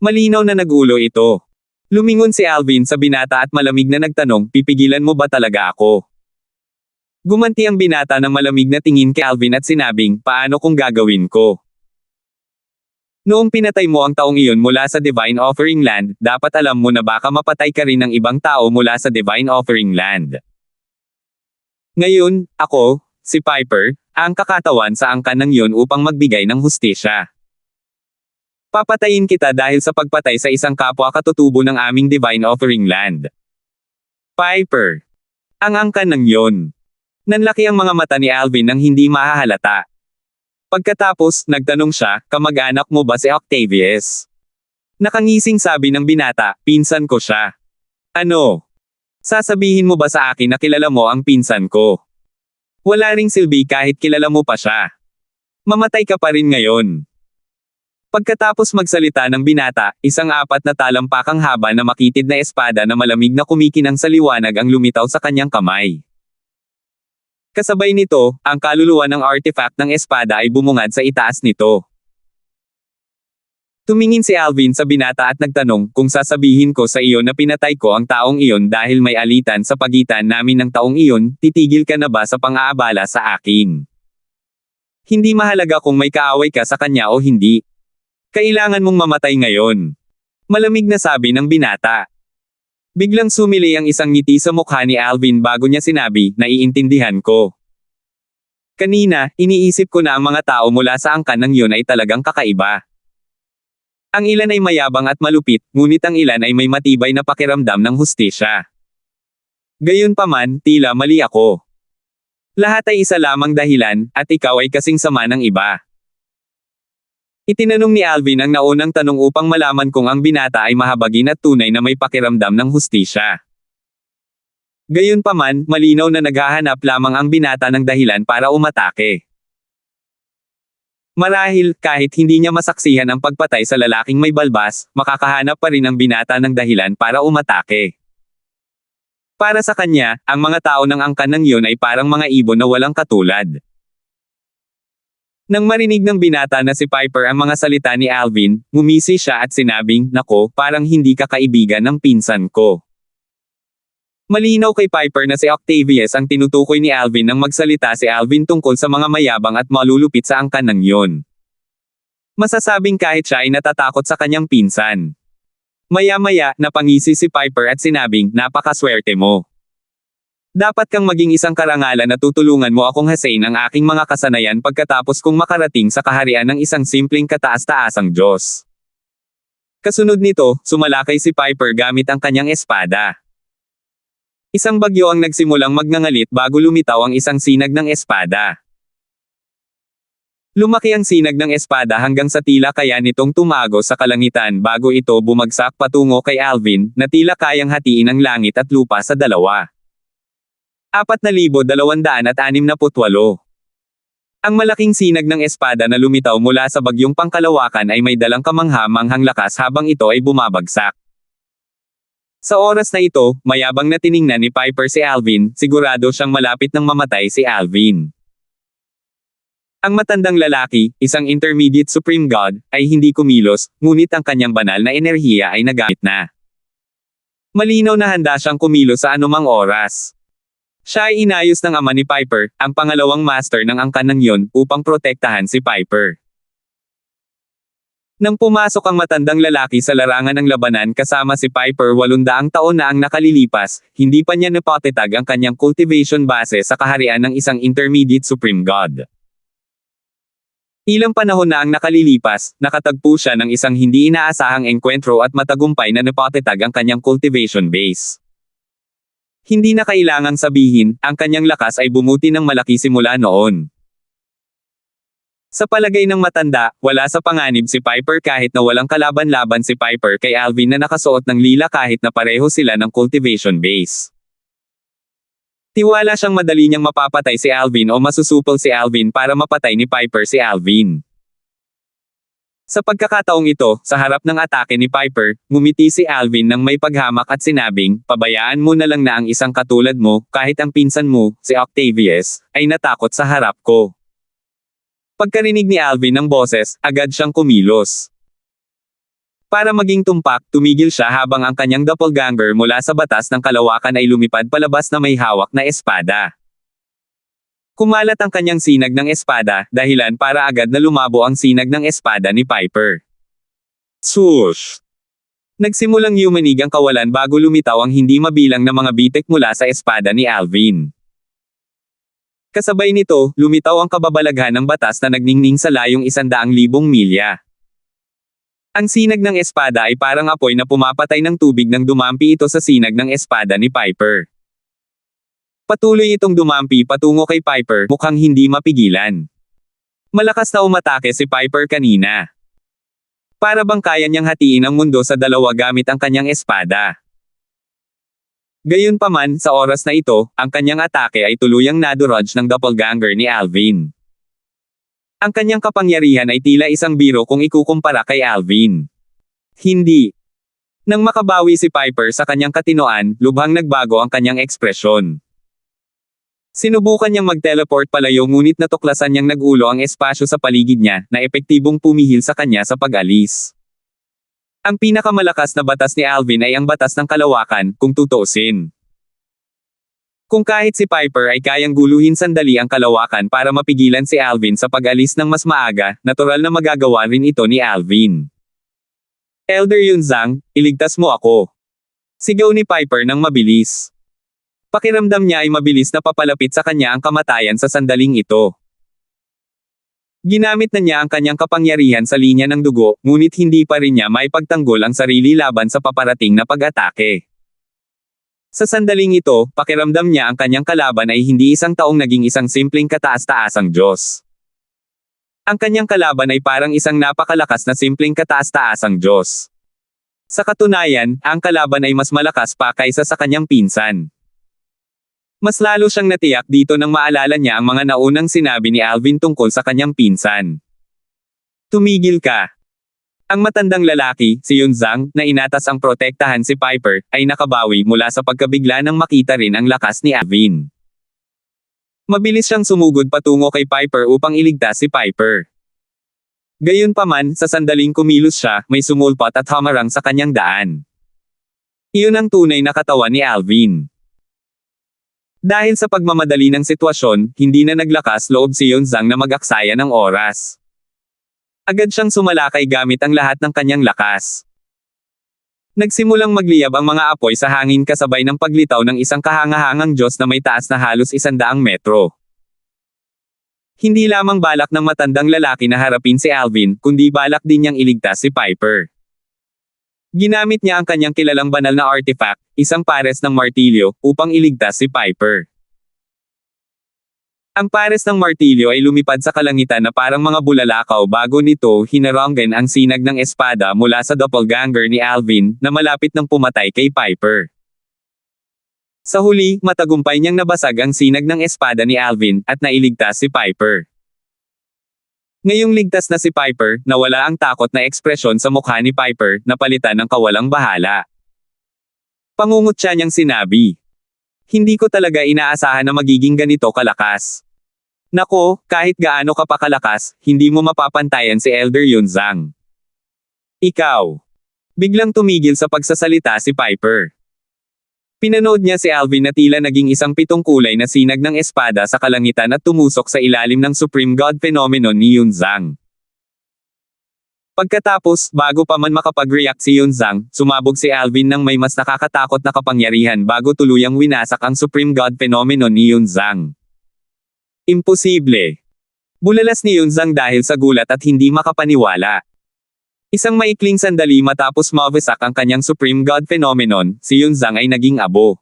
Speaker 1: Malinaw na nagulo ito. Lumingon si Alvin sa binata at malamig na nagtanong, pipigilan mo ba talaga ako? Gumanti ang binata ng malamig na tingin kay Alvin at sinabing, paano kung gagawin ko? Noong pinatay mo ang taong iyon mula sa Divine Offering Land, dapat alam mo na baka mapatay ka rin ng ibang tao mula sa Divine Offering Land. Ngayon, ako, si Piper, ang kakatawan sa angkan ng iyon upang magbigay ng hustisya. Papatayin kita dahil sa pagpatay sa isang kapwa katutubo ng aming Divine Offering Land. Piper. Ang angkan ng yon. Nanlaki ang mga mata ni Alvin nang hindi mahahalata. Pagkatapos, nagtanong siya, kamag-anak mo ba si Octavius? Nakangising sabi ng binata, pinsan ko siya. Ano? Sasabihin mo ba sa akin na kilala mo ang pinsan ko? Wala ring silbi kahit kilala mo pa siya. Mamatay ka pa rin ngayon. Pagkatapos magsalita ng binata, isang 4 na talampakang haba na makitid na espada na malamig na kumikinang sa liwanag ang lumitaw sa kanyang kamay. Kasabay nito, ang kaluluwa ng artifact ng espada ay bumungad sa itaas nito. Tumingin si Alvin sa binata at nagtanong, kung sasabihin ko sa iyo na pinatay ko ang taong iyon dahil may alitan sa pagitan namin ng taong iyon, titigil ka na ba sa pang-aabala sa akin? Hindi mahalaga kung may kaaway ka sa kanya o hindi. Kailangan mong mamatay ngayon. Malamig na sabi ng binata. Biglang sumili ang isang ngiti sa mukha ni Alvin bago niya sinabi, naiintindihan ko. Kanina, iniisip ko na ang mga tao mula sa angkan ng yun ay talagang kakaiba. Ang ilan ay mayabang at malupit, ngunit ang ilan ay may matibay na pakiramdam ng hustisya. Gayunpaman, tila mali ako. Lahat ay isa lamang dahilan, at ikaw ay kasing sama ng iba. Itinanong ni Alvin ang naunang tanong upang malaman kung ang binata ay mahabagin at tunay na may pakiramdam ng hustisya. Gayunpaman, malinaw na naghahanap lamang ang binata ng dahilan para umatake. Marahil, kahit hindi niya masaksihan ang pagpatay sa lalaking may balbas, makakahanap pa rin ang binata ng dahilan para umatake. Para sa kanya, ang mga tao ng angkan ng yun ay parang mga ibon na walang katulad. Nang marinig ng binata na si Piper ang mga salita ni Alvin, ngumisi siya at sinabing, nako, parang hindi ka kaibigan ng pinsan ko. Malinaw kay Piper na si Octavius ang tinutukoy ni Alvin nang magsalita si Alvin tungkol sa mga mayabang at malulupit sa angkan ng yon. Masasabing kahit siya ay natatakot sa kanyang pinsan. Maya-maya, napangisi si Piper at sinabing, napakaswerte mo. Dapat kang maging isang karangalan na tutulungan mo akong hasain ang aking mga kasanayan pagkatapos kong makarating sa kaharian ng isang simpleng kataas-taasang Diyos. Kasunod nito, sumalakay si Piper gamit ang kanyang espada. Isang bagyo ang nagsimulang magngangalit bago lumitaw ang isang sinag ng espada. Lumaki ang sinag ng espada hanggang sa tila kaya nitong tumago sa kalangitan bago ito bumagsak patungo kay Alvin, na tila kayang hatiin ang langit at lupa sa dalawa. 4,268. Ang malaking sinag ng espada na lumitaw mula sa bagyong pangkalawakan ay may dalang kamangha-manghang lakas habang ito ay bumabagsak. Sa oras na ito, mayabang na tiningnan ni Piper si Alvin, sigurado siyang malapit nang mamatay si Alvin. Ang matandang lalaki, isang intermediate supreme god, ay hindi kumilos, ngunit ang kanyang banal na enerhiya ay nagamit na. Malinaw na handa siyang kumilos sa anumang oras. Siya ay inayos ng ama ni Piper, ang pangalawang master ng angkan ng yon, upang protektahan si Piper. Nang pumasok ang matandang lalaki sa larangan ng labanan kasama si Piper 800 taon na ang nakalilipas, hindi pa niya napatetag ang kanyang cultivation base sa kaharian ng isang intermediate supreme god. Ilang panahon na ang nakalilipas, nakatagpo siya ng isang hindi inaasahang engkwentro at matagumpay na napatetag ang kanyang cultivation base. Hindi na kailangang sabihin, ang kanyang lakas ay bumuti ng malaki simula noon. Sa palagay ng matanda, wala sa panganib si Piper kahit na walang kalaban-laban si Piper kay Alvin na nakasuot ng lila kahit na pareho sila ng cultivation base. Tiwala siyang madali niyang mapapatay si Alvin o masusupol si Alvin para mapatay ni Piper si Alvin. Sa pagkakataong ito, sa harap ng atake ni Piper, ngumiti si Alvin nang may paghamak at sinabing, pabayaan mo na lang na ang isang katulad mo, kahit ang pinsan mo, si Octavius, ay natakot sa harap ko. Pagkarinig ni Alvin ng boses, agad siyang kumilos. Para maging tumpak, tumigil siya habang ang kanyang doppelganger mula sa batas ng kalawakan ay lumipad palabas na may hawak na espada. Kumalat ang kanyang sinag ng espada, dahilan para agad na lumabo ang sinag ng espada ni Piper. Swoosh! Nagsimulang yumanig ang kawalan bago lumitaw ang hindi mabilang na mga bitek mula sa espada ni Alvin. Kasabay nito, lumitaw ang kababalaghan ng batas na nagningning sa layong 100,000 milya. Ang sinag ng espada ay parang apoy na pumapatay ng tubig nang dumampi ito sa sinag ng espada ni Piper. Patuloy itong dumampi patungo kay Piper, mukhang hindi mapigilan. Malakas na umatake si Piper kanina. Para bang kaya niyang hatiin ang mundo sa dalawa gamit ang kanyang espada. Gayunpaman, sa oras na ito, ang kanyang atake ay tuluyang nadodge ng doppelganger ni Alvin. Ang kanyang kapangyarihan ay tila isang biro kung ikukumpara kay Alvin. Hindi. Nang makabawi si Piper sa kanyang katinoan, lubhang nagbago ang kanyang ekspresyon. Sinubukan niyang mag-teleport palayo ngunit natuklasan niyang nag-ulo ang espasyo sa paligid niya, na epektibong pumihil sa kanya sa pag-alis. Ang pinakamalakas na batas ni Alvin ay ang batas ng kalawakan, kung tutuusin. Kung kahit si Piper ay kayang guluhin sandali ang kalawakan para mapigilan si Alvin sa pag-alis ng mas maaga, natural na magagawa rin ito ni Alvin. Elder Yunzang, iligtas mo ako. Sigaw ni Piper ng mabilis. Pakiramdam niya ay mabilis na papalapit sa kanya ang kamatayan sa sandaling ito. Ginamit na niya ang kanyang kapangyarihan sa linya ng dugo, ngunit hindi pa rin niya maipagtanggol ang sarili laban sa paparating na pag-atake. Sa sandaling ito, pakiramdam niya ang kanyang kalaban ay hindi isang taong naging isang simpleng kataas-taasang Diyos. Ang kanyang kalaban ay parang isang napakalakas na simpleng kataas-taasang Diyos. Sa katunayan, ang kalaban ay mas malakas pa kaysa sa kanyang pinsan. Mas lalo siyang natiyak dito nang maalala niya ang mga naunang sinabi ni Alvin tungkol sa kanyang pinsan. Tumigil ka. Ang matandang lalaki, si Yunzang, na inatas ang protektahan si Piper, ay nakabawi mula sa pagkabigla nang makita rin ang lakas ni Alvin. Mabilis siyang sumugod patungo kay Piper upang iligtas si Piper. Gayunpaman, sa sandaling kumilos siya, may sumulpot at hamarang sa kanyang daan. Iyon ang tunay na katawan ni Alvin. Dahil sa pagmamadali ng sitwasyon, hindi na naglakas loob si Yunzang na mag-aksaya ng oras. Agad siyang sumalakay gamit ang lahat ng kanyang lakas. Nagsimulang magliyab ang mga apoy sa hangin kasabay ng paglitaw ng isang kahangahangang Diyos na may taas na halos 100 metro. Hindi lamang balak ng matandang lalaki na harapin si Alvin, kundi balak din niyang iligtas si Piper. Ginamit niya ang kanyang kilalang banal na artifact, isang pares ng martilyo, upang iligtas si Piper. Ang pares ng martilyo ay lumipad sa kalangitan na parang mga bulalakaw bago nito hinaranggan ang sinag ng espada mula sa doppelganger ni Alvin, na malapit nang pumatay kay Piper. Sa huli, matagumpay niyang nabasag ang sinag ng espada ni Alvin, at nailigtas si Piper. Ngayong ligtas na si Piper, nawala ang takot na ekspresyon sa mukha ni Piper, na palitan ng kawalang bahala. Pangungutya niyang sinabi, "Hindi ko talaga inaasahan na magiging ganito kalakas. Nako, kahit gaano ka pa kalakas, hindi mo mapapantayan si Elder Yunzang. Ikaw." Biglang tumigil sa pagsasalita si Piper. Pinanood niya si Alvin na tila naging isang 7 kulay na sinag ng espada sa kalangitan at tumusok sa ilalim ng Supreme God phenomenon ni Yunzang. Pagkatapos, bago pa man makapag-react si Yunzang, sumabog si Alvin ng may mas nakakatakot na kapangyarihan bago tuluyang winasak ang Supreme God phenomenon ni Yunzang. Imposible. Bulalas ni Yunzang dahil sa gulat at hindi makapaniwala. Isang maikling sandali matapos mawasak ang kanyang Supreme God phenomenon, si Yunzang ay naging abo.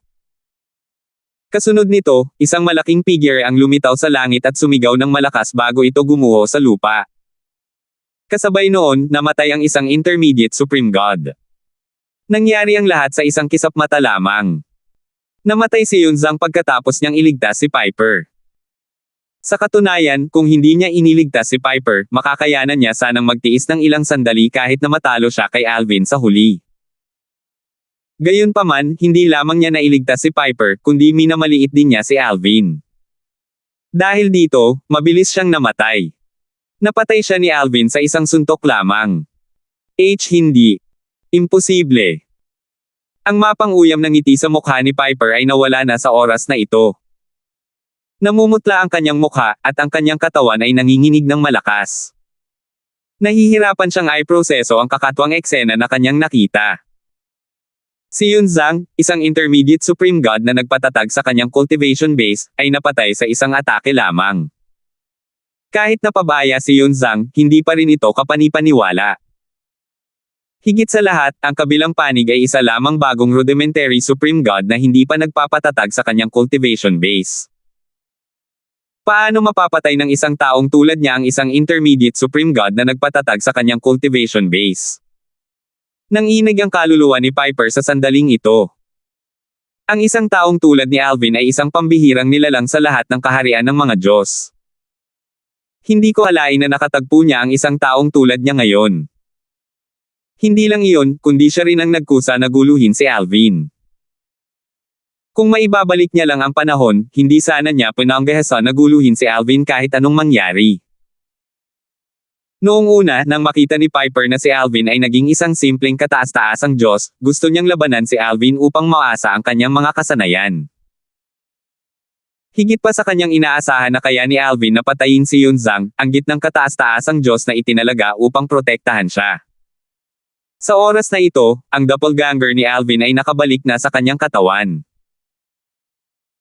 Speaker 1: Kasunod nito, isang malaking figure ang lumitaw sa langit at sumigaw ng malakas bago ito gumuho sa lupa. Kasabay noon, namatay ang isang intermediate Supreme God. Nangyari ang lahat sa isang kisap mata lamang. Namatay si Yunzang pagkatapos niyang iligtas si Piper. Sa katunayan, kung hindi niya iniligtas si Piper, makakayanan niya sanang magtiis ng ilang sandali kahit na matalo siya kay Alvin sa huli. Gayunpaman, hindi lamang niya nailigtas si Piper, kundi minamaliit din niya si Alvin. Dahil dito, mabilis siyang namatay. Napatay siya ni Alvin sa isang suntok lamang. Hindi. Imposible. Ang mapang-uyam ng ngiti sa mukha ni Piper ay nawala na sa oras na ito. Namumutla ang kanyang mukha, at ang kanyang katawan ay nanginginig ng malakas. Nahihirapan siyang i-proseso ang kakatwang eksena na kanyang nakita. Si Yunzang, isang intermediate Supreme God na nagpatatag sa kanyang cultivation base, ay napatay sa isang atake lamang. Kahit napabaya si Yunzang, hindi pa rin ito kapanipaniwala. Higit sa lahat, ang kabilang panig ay isa lamang bagong rudimentary Supreme God na hindi pa nagpapatatag sa kanyang cultivation base. Paano mapapatay ng isang taong tulad niya ang isang intermediate Supreme God na nagpatatag sa kanyang cultivation base? Nanginig ang kaluluwa ni Piper sa sandaling ito. Ang isang taong tulad ni Alvin ay isang pambihirang nilalang sa lahat ng kaharian ng mga Diyos. Hindi ko alain na nakatagpo niya ang isang taong tulad niya ngayon. Hindi lang iyon, kundi siya rin ang nagkusa na guluhin si Alvin. Kung maibabalik niya lang ang panahon, hindi sana niya pinanggahasan na guluhin si Alvin kahit anong mangyari. Noong una, nang makita ni Piper na si Alvin ay naging isang simpleng kataas-taasang Diyos, gusto niyang labanan si Alvin upang maasa ang kanyang mga kasanayan. Higit pa sa kanyang inaasahan na kaya ni Alvin na patayin si Yunzang, ang gitnang kataas-taasang Diyos na itinalaga upang protektahan siya. Sa oras na ito, ang doppelganger ni Alvin ay nakabalik na sa kanyang katawan.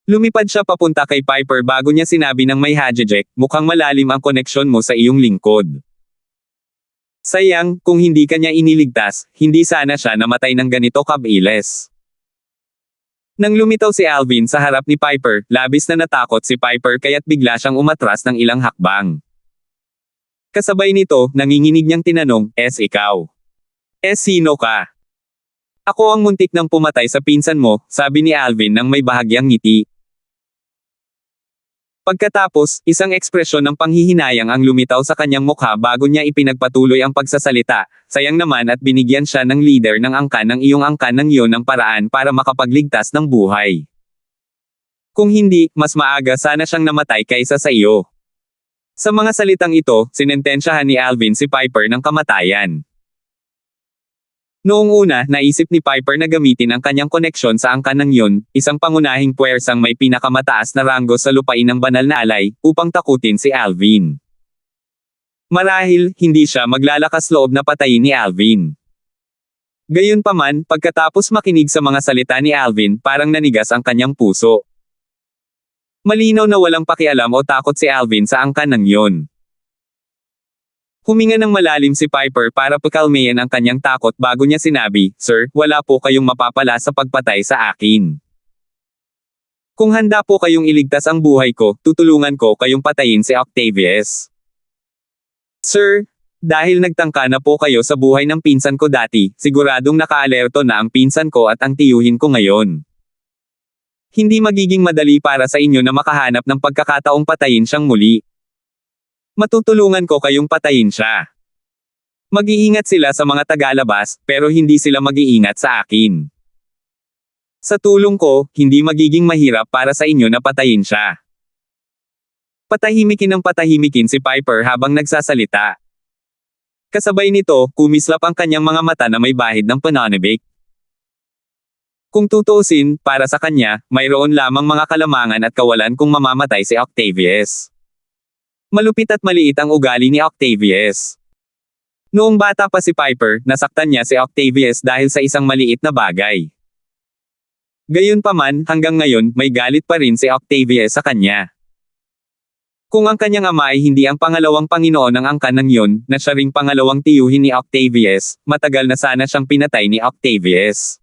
Speaker 1: Lumipad siya papunta kay Piper bago niya sinabi ng may hajejek, mukhang malalim ang koneksyon mo sa iyong lingkod. Sayang, kung hindi kanya iniligtas, hindi sana siya namatay ng ganito kabilis. Nang lumitaw si Alvin sa harap ni Piper, labis na natakot si Piper kaya't bigla siyang umatras ng ilang hakbang. Kasabay nito, nanginginig niyang tinanong, ikaw? Sino ka? Ako ang muntik nang pumatay sa pinsan mo, sabi ni Alvin nang may bahagyang ngiti. Pagkatapos, isang ekspresyon ng panghihinayang ang lumitaw sa kanyang mukha bago niya ipinagpatuloy ang pagsasalita, sayang naman at binigyan siya ng leader ng angkan ng iyong angkan ng iyon ng paraan para makapagligtas ng buhay. Kung hindi, mas maaga sana siyang namatay kaysa sa iyo. Sa mga salitang ito, sinentensyahan ni Alvin si Piper ng kamatayan. Noong una, naisip ni Piper na gamitin ang kanyang koneksyon sa angkan ng iyon, isang pangunahing puwersang may pinakamataas na ranggo sa lupain ng banal na alay, upang takutin si Alvin. Marahil, hindi siya maglalakas loob na patayin ni Alvin. Gayunpaman, pagkatapos makinig sa mga salita ni Alvin, parang nanigas ang kanyang puso. Malinaw na walang pakialam o takot si Alvin sa angkan ng iyon. Huminga ng malalim si Piper para pakalmayan ang kanyang takot bago niya sinabi, Sir, wala po kayong mapapala sa pagpatay sa akin. Kung handa po kayong iligtas ang buhay ko, tutulungan ko kayong patayin si Octavius. Sir, dahil nagtangka na po kayo sa buhay ng pinsan ko dati, siguradong nakaalerto na ang pinsan ko at ang tiyuhin ko ngayon. Hindi magiging madali para sa inyo na makahanap ng pagkakataong patayin siyang muli. Matutulungan ko kayong patayin siya. Mag-iingat sila sa mga tagalabas, pero hindi sila mag-iingat sa akin. Sa tulong ko, hindi magiging mahirap para sa inyo na patayin siya. Patahimikin ng patahimikin si Piper habang nagsasalita. Kasabay nito, kumislap ang kanyang mga mata na may bahid ng pananabik. Kung tutuusin, para sa kanya, mayroon lamang mga kalamangan at kawalan kung mamamatay si Octavius. Malupit at maliit ang ugali ni Octavius. Noong bata pa si Piper, nasaktan niya si Octavius dahil sa isang maliit na bagay. Gayunpaman, hanggang ngayon, may galit pa rin si Octavius sa kanya. Kung ang kanyang ama ay hindi ang pangalawang Panginoon ng angkan ng iyon, na siya ring pangalawang tiyuhin ni Octavius, matagal na sana siyang pinatay ni Octavius.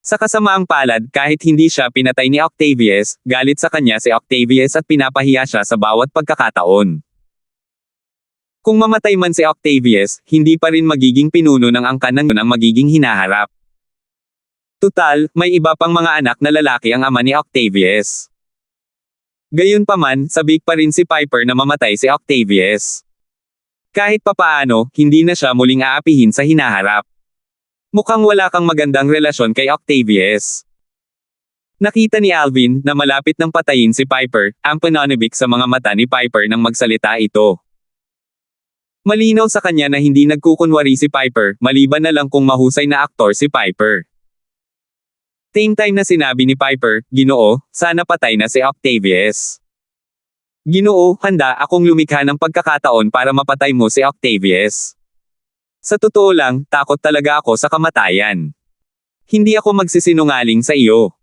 Speaker 1: Sa kasamaang palad, kahit hindi siya pinatay ni Octavius, galit sa kanya si Octavius at pinapahiya siya sa bawat pagkakataon. Kung mamatay man si Octavius, hindi pa rin magiging pinuno ng angkan ng iyon ang magiging hinaharap. Tutal, may iba pang mga anak na lalaki ang ama ni Octavius. Gayunpaman, sabik pa rin si Piper na mamatay si Octavius. Kahit papaano, hindi na siya muling aapihin sa hinaharap. Mukhang wala kang magandang relasyon kay Octavius. Nakita ni Alvin na malapit nang patayin si Piper, ang pananabik sa mga mata ni Piper nang magsalita ito. Malinaw sa kanya na hindi nagkukunwari si Piper, maliban na lang kung mahusay na aktor si Piper. Same time na sinabi ni Piper, Ginoo, sana patay na si Octavius. Ginoo, handa akong lumikha ng pagkakataon para mapatay mo si Octavius. Sa totoo lang, takot talaga ako sa kamatayan. Hindi ako magsisinungaling sa iyo.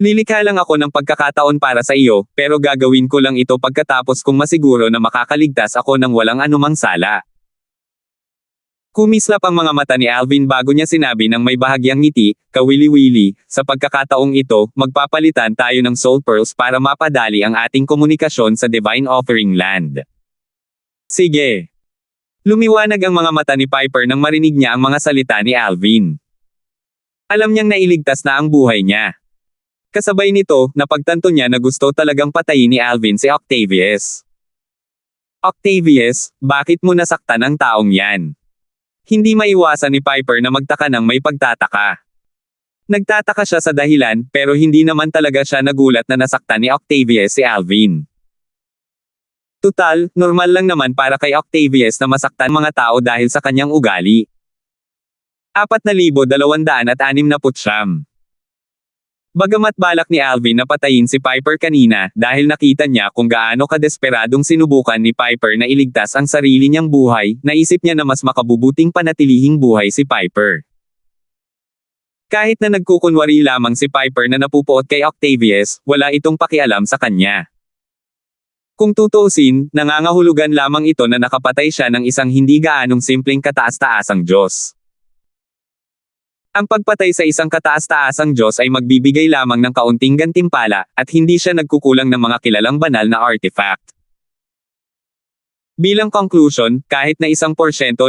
Speaker 1: Lilikha lang ako ng pagkakataon para sa iyo, pero gagawin ko lang ito pagkatapos kong masiguro na makakaligtas ako ng walang anumang sala. Kumislap ang mga mata ni Alvin bago niya sinabi ng may bahagyang ngiti, kawili-wili, sa pagkakataong ito, magpapalitan tayo ng soul pearls para mapadali ang ating komunikasyon sa Divine Offering Land. Sige. Lumiwanag ang mga mata ni Piper nang marinig niya ang mga salita ni Alvin. Alam niyang nailigtas na ang buhay niya. Kasabay nito, napagtanto niya na gusto talagang patayin ni Alvin si Octavius. Octavius, bakit mo nasaktan ang taong yan? Hindi maiwasan ni Piper na magtaka ng may pagtataka. Nagtataka siya sa dahilan, pero hindi naman talaga siya nagulat na nasaktan ni Octavius si Alvin. Tutal, normal lang naman para kay Octavius na masaktan mga tao dahil sa kanyang ugali. 4,269. Bagamat balak ni Alvin na patayin si Piper kanina dahil nakita niya kung gaano kadesperadong sinubukan ni Piper na iligtas ang sarili niyang buhay, naisip niya na mas makabubuting panatilihing buhay si Piper. Kahit na nagkukunwari lamang si Piper na napupuot kay Octavius, wala itong pakialam sa kanya. Kung tutuusin, nangangahulugan lamang ito na nakapatay siya ng isang hindi gaanong simpleng kataas-taasang Diyos. Ang pagpatay sa isang kataas-taasang Diyos ay magbibigay lamang ng kaunting gantimpala, at hindi siya nagkukulang ng mga kilalang banal na artifact. Bilang conclusion, kahit na 1%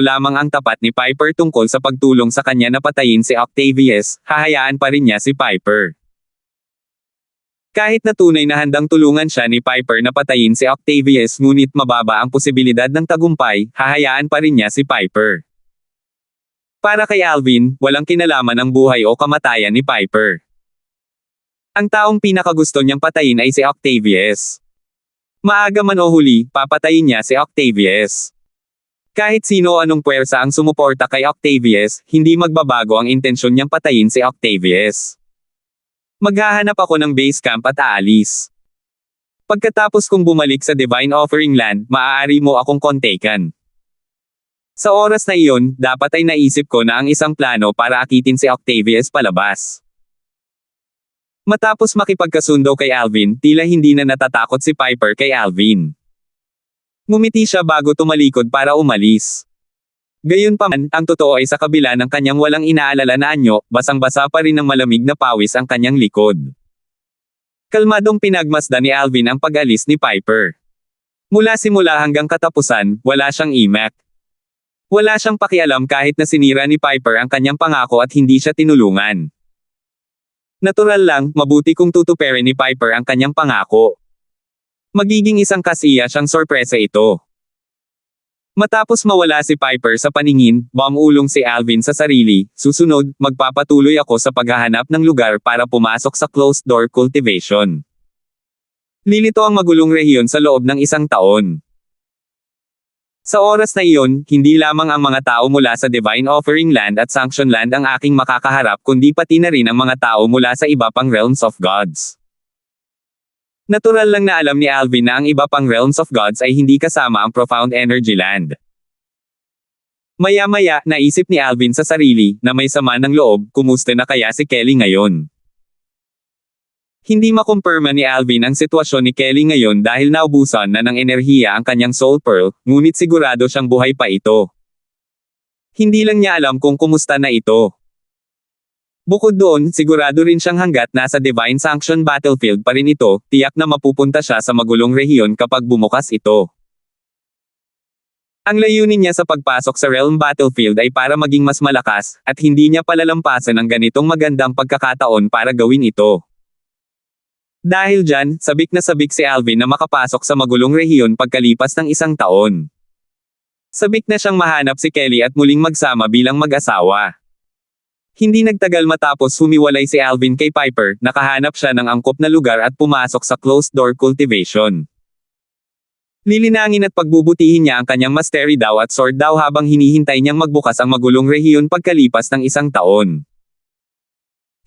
Speaker 1: lamang ang tapat ni Piper tungkol sa pagtulong sa kanya na patayin si Octavius, hahayaan pa rin niya si Piper. Kahit na tunay na handang tulungan siya ni Piper na patayin si Octavius ngunit mababa ang posibilidad ng tagumpay, hahayaan pa rin niya si Piper. Para kay Alvin, walang kinalaman ang buhay o kamatayan ni Piper. Ang taong pinakagusto niyang patayin ay si Octavius. Maaga man o huli, papatayin niya si Octavius. Kahit sino o anong puwersa ang sumuporta kay Octavius, hindi magbabago ang intensyon niyang patayin si Octavius. Maghahanap ako ng base camp at aalis. Pagkatapos kong bumalik sa Divine Offering Land, maaari mo akong kontakan. Sa oras na iyon, dapat ay naisip ko na ang isang plano para akitin si Octavius palabas. Matapos makipagkasundo kay Alvin, tila hindi na natatakot si Piper kay Alvin. Ngumiti siya bago tumalikod para umalis. Gayunpaman, ang totoo ay sa kabila ng kanyang walang inaalala na anyo, basang-basa pa rin ng malamig na pawis ang kanyang likod. Kalmadong pinagmasdan ni Alvin ang pag-alis ni Piper. Mula simula hanggang katapusan, wala siyang imak. Wala siyang pakialam kahit na sinira ni Piper ang kanyang pangako at hindi siya tinulungan. Natural lang, mabuti kung tutuperin ni Piper ang kanyang pangako. Magiging isang kasiya siyang sorpresa ito. Matapos mawala si Piper sa paningin, bumulong si Alvin sa sarili, susunod, magpapatuloy ako sa paghahanap ng lugar para pumasok sa closed-door cultivation. Lilito ang magulong rehiyon sa loob ng 1 taon. Sa oras na iyon, hindi lamang ang mga tao mula sa Divine Offering Land at Sanction Land ang aking makakaharap kundi pati na rin ang mga tao mula sa iba pang realms of gods. Natural lang na alam ni Alvin na ang iba pang realms of gods ay hindi kasama ang Profound Energy Land. Maya-maya, naisip ni Alvin sa sarili, na may sama ng loob, kumusta na kaya si Kelly ngayon? Hindi makumpirma ni Alvin ang sitwasyon ni Kelly ngayon dahil naubusan na ng enerhiya ang kanyang soul pearl, ngunit sigurado siyang buhay pa ito. Hindi lang niya alam kung kumusta na ito. Bukod doon, sigurado rin siyang hanggat nasa Divine Sanction Battlefield pa rin ito, tiyak na mapupunta siya sa magulong rehiyon kapag bumukas ito. Ang layunin niya sa pagpasok sa Realm Battlefield ay para maging mas malakas, at hindi niya palalampasan ang ganitong magandang pagkakataon para gawin ito. Dahil dyan, sabik na sabik si Alvin na makapasok sa magulong rehiyon pagkalipas ng 1 taon. Sabik na siyang mahanap si Kelly at muling magsama bilang mag-asawa. Hindi nagtagal matapos humiwalay si Alvin kay Piper, nakahanap siya ng angkop na lugar at pumasok sa closed-door cultivation. Lilinangin at pagbubutihin niya ang kanyang mastery daw at sword daw habang hinihintay niyang magbukas ang magulong rehiyon pagkalipas ng 1 taon.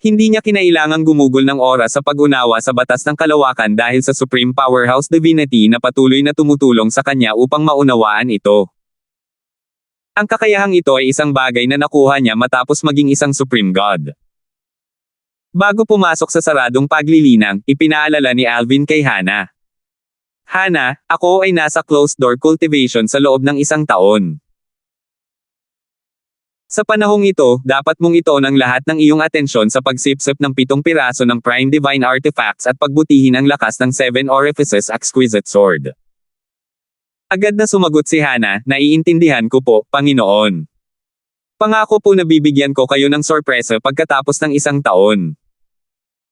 Speaker 1: Hindi niya kinailangang gumugol ng oras sa pag-unawa sa batas ng kalawakan dahil sa Supreme Powerhouse Divinity na patuloy na tumutulong sa kanya upang maunawaan ito. Ang kakayahang ito ay isang bagay na nakuha niya matapos maging isang Supreme God. Bago pumasok sa saradong paglilinang, ipinaalala ni Alvin kay Hannah. Hannah, ako ay nasa closed-door cultivation sa loob ng 1 taon. Sa panahong ito, dapat mong itoon ang lahat ng iyong atensyon sa pagsipsip ng 7 piraso ng Prime Divine Artifacts at pagbutihin ang lakas ng 7 Orifices Exquisite Sword. Agad na sumagot si Hannah, naiintindihan ko po, Panginoon. Pangako po na bibigyan ko kayo ng sorpresa pagkatapos ng 1 taon.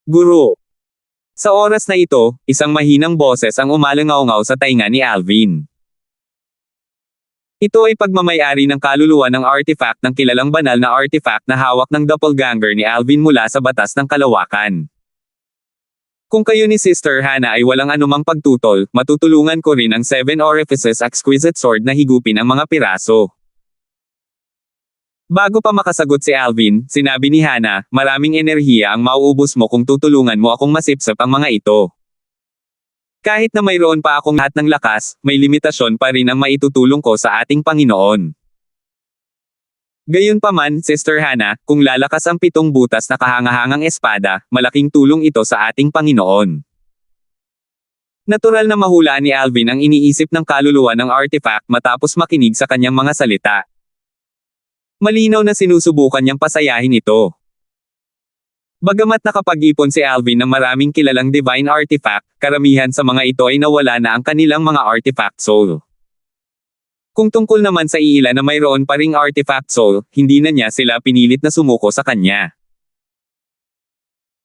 Speaker 1: Guru. Sa oras na ito, isang mahinang boses ang umalangaw-ngaw sa tainga ni Alvin. Ito ay pagmamayari ng kaluluwa ng artifact ng kilalang banal na artifact na hawak ng doppelganger ni Alvin mula sa batas ng kalawakan. Kung kayo ni Sister Hannah ay walang anumang pagtutol, matutulungan ko rin ang 7 Orifices Exquisite Sword na higupin ang mga piraso. Bago pa makasagot si Alvin, sinabi ni Hannah, maraming enerhiya ang mauubos mo kung tutulungan mo akong masipsip ang mga ito. Kahit na mayroon pa akong lahat ng lakas, may limitasyon pa rin ang maitutulong ko sa ating Panginoon. Gayunpaman, Sister Hannah, kung lalakas ang 7 butas na kahangahangang espada, malaking tulong ito sa ating Panginoon. Natural na mahulaan ni Alvin ang iniisip ng kaluluwa ng artifact matapos makinig sa kanyang mga salita. Malinaw na sinusubukan niyang pasayahin ito. Bagamat nakapag-ipon si Alvin ng maraming kilalang divine artifact, karamihan sa mga ito ay nawala na ang kanilang mga artifact soul. Kung tungkol naman sa iilan na mayroon pa ring artifact soul, hindi na niya sila pinilit na sumuko sa kanya.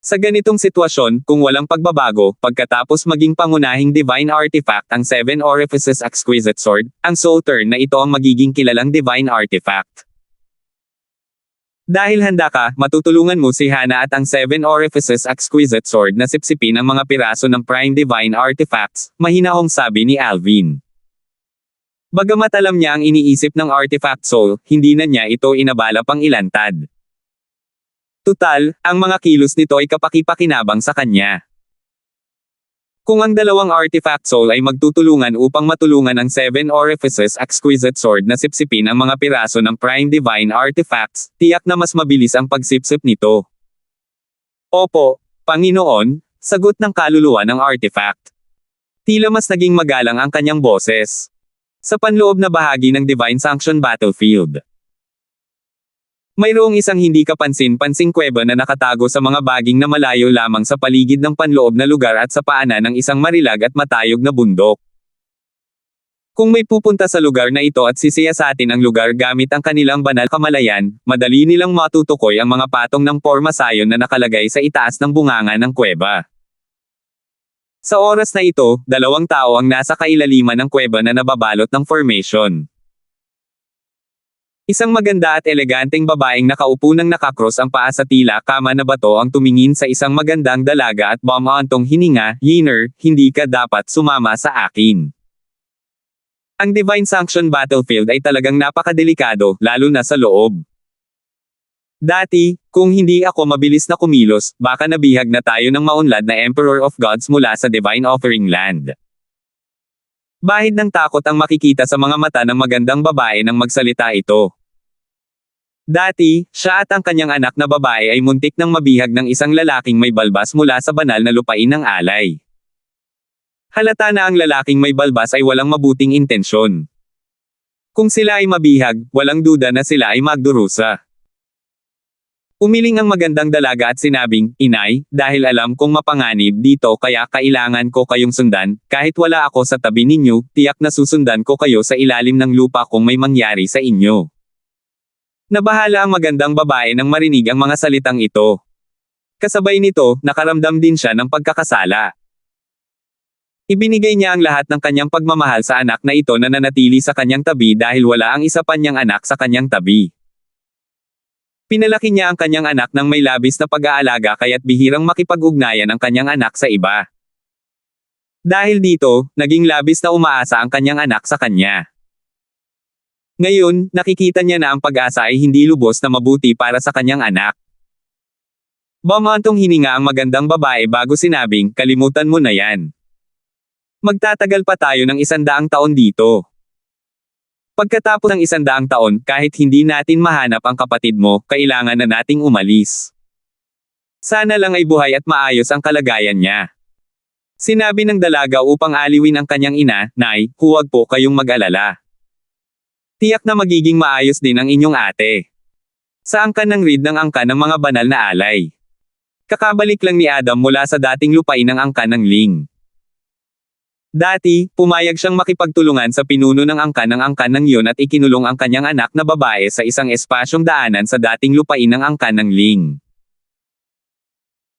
Speaker 1: Sa ganitong sitwasyon, kung walang pagbabago, pagkatapos maging pangunahing divine artifact ang 7 Orifices Exquisite Sword, ang soul turn na ito ang magiging kilalang divine artifact. Dahil handa ka, matutulungan mo si Hannah at ang 7 Orifices Exquisite Sword na sipsipin ang mga piraso ng prime divine artifacts, mahinahong sabi ni Alvin. Bagamat alam niya ang iniisip ng artifact soul, hindi na niya ito inabala pang ilantad. Tutal, ang mga kilos nito ay kapaki-pakinabang sa kanya. Kung ang dalawang artifact soul ay magtutulungan upang matulungan ang 7 Orifices Exquisite Sword na sipsipin ang mga piraso ng prime divine artifacts, tiyak na mas mabilis ang pagsipsip nito. Opo, Panginoon, sagot ng kaluluwa ng artifact. Tila mas naging magalang ang kanyang boses. Sa panloob na bahagi ng Divine Sanction Battlefield, mayroong isang hindi kapansin-pansing kuweba na nakatago sa mga baging na malayo lamang sa paligid ng panloob na lugar at sa paanan ng isang marilag at matayog na bundok. Kung may pupunta sa lugar na ito at sisiyasatin ang lugar gamit ang kanilang banal kamalayan, madali nilang matutukoy ang mga patong ng pormasayon na nakalagay sa itaas ng bunganga ng kuweba. Sa oras na ito, 2 tao ang nasa kailaliman ng kuweba na nababalot ng formation. Isang maganda at eleganteng babaeng nakaupo ng nakakross ang paa sa tila kama na bato ang tumingin sa isang magandang dalaga at bumaantong hininga, "Yiner, hindi ka dapat sumama sa akin." Ang Divine Sanction Battlefield ay talagang napakadelikado, lalo na sa loob. Dati, kung hindi ako mabilis na kumilos, baka nabihag na tayo ng maunlad na Emperor of Gods mula sa Divine Offering Land. Bahid ng takot ang makikita sa mga mata ng magandang babae nang magsalita ito. Dati, siya at ang kanyang anak na babae ay muntik nang mabihag ng isang lalaking may balbas mula sa banal na lupain ng alay. Halata na ang lalaking may balbas ay walang mabuting intensyon. Kung sila ay mabihag, walang duda na sila ay magdurusa. Umiling ang magandang dalaga at sinabing, "Inay, dahil alam kong mapanganib dito kaya kailangan ko kayong sundan, kahit wala ako sa tabi ninyo, tiyak na susundan ko kayo sa ilalim ng lupa kung may mangyari sa inyo." Nabahala ang magandang babae nang marinig ang mga salitang ito. Kasabay nito, nakaramdam din siya ng pagkakasala. Ibinigay niya ang lahat ng kanyang pagmamahal sa anak na ito na nanatili sa kanyang tabi dahil wala ang isa pa niyang anak sa kanyang tabi. Pinalaki niya ang kanyang anak ng may labis na pag-aalaga kaya't bihirang makipag-ugnayan ang kanyang anak sa iba. Dahil dito, naging labis na umaasa ang kanyang anak sa kanya. Ngayon, nakikita niya na ang pag-asa ay hindi lubos na mabuti para sa kanyang anak. Bumantong hininga ang magandang babae bago sinabing, "Kalimutan mo na yan. Magtatagal pa tayo ng 100 taon dito. Pagkatapos ng 100 taon, kahit hindi natin mahanap ang kapatid mo, kailangan na nating umalis. Sana lang ay buhay at maayos ang kalagayan niya." Sinabi ng dalaga upang aliwin ang kanyang ina, "Nay, huwag po kayong mag-alala. Tiyak na magiging maayos din ang inyong ate." Sa angkan ng reed ng angkan ng mga banal na alay. Kakabalik lang ni Adam mula sa dating lupain ng angkan ng Ling. Dati, pumayag siyang makipagtulungan sa pinuno ng angkan ng Yon at ikinulong ang kanyang anak na babae sa isang espasyong daanan sa dating lupain ng angkan ng Ling.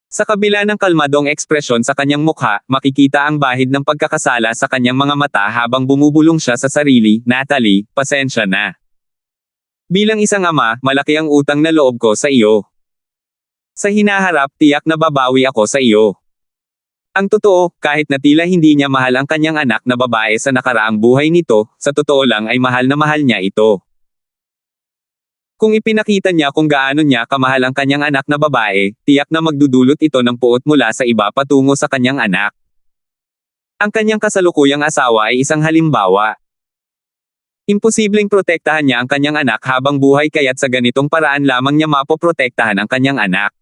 Speaker 1: Sa kabila ng kalmadong ekspresyon sa kanyang mukha, makikita ang bahid ng pagkakasala sa kanyang mga mata habang bumubulong siya sa sarili, "Natalie, pasensya na. Bilang isang ama, malaki ang utang na loob ko sa iyo. Sa hinaharap, tiyak na babawi ako sa iyo. Ang totoo, kahit na tila hindi niya mahal ang kanyang anak na babae sa nakaraang buhay nito, sa totoo lang ay mahal na mahal niya ito. Kung ipinakita niya kung gaano niya kamahal ang kanyang anak na babae, tiyak na magdudulot ito ng puot mula sa iba patungo sa kanyang anak. Ang kanyang kasalukuyang asawa ay isang halimbawa. Imposibleng protektahan niya ang kanyang anak habang buhay kaya't sa ganitong paraan lamang niya mapoprotektahan ang kanyang anak.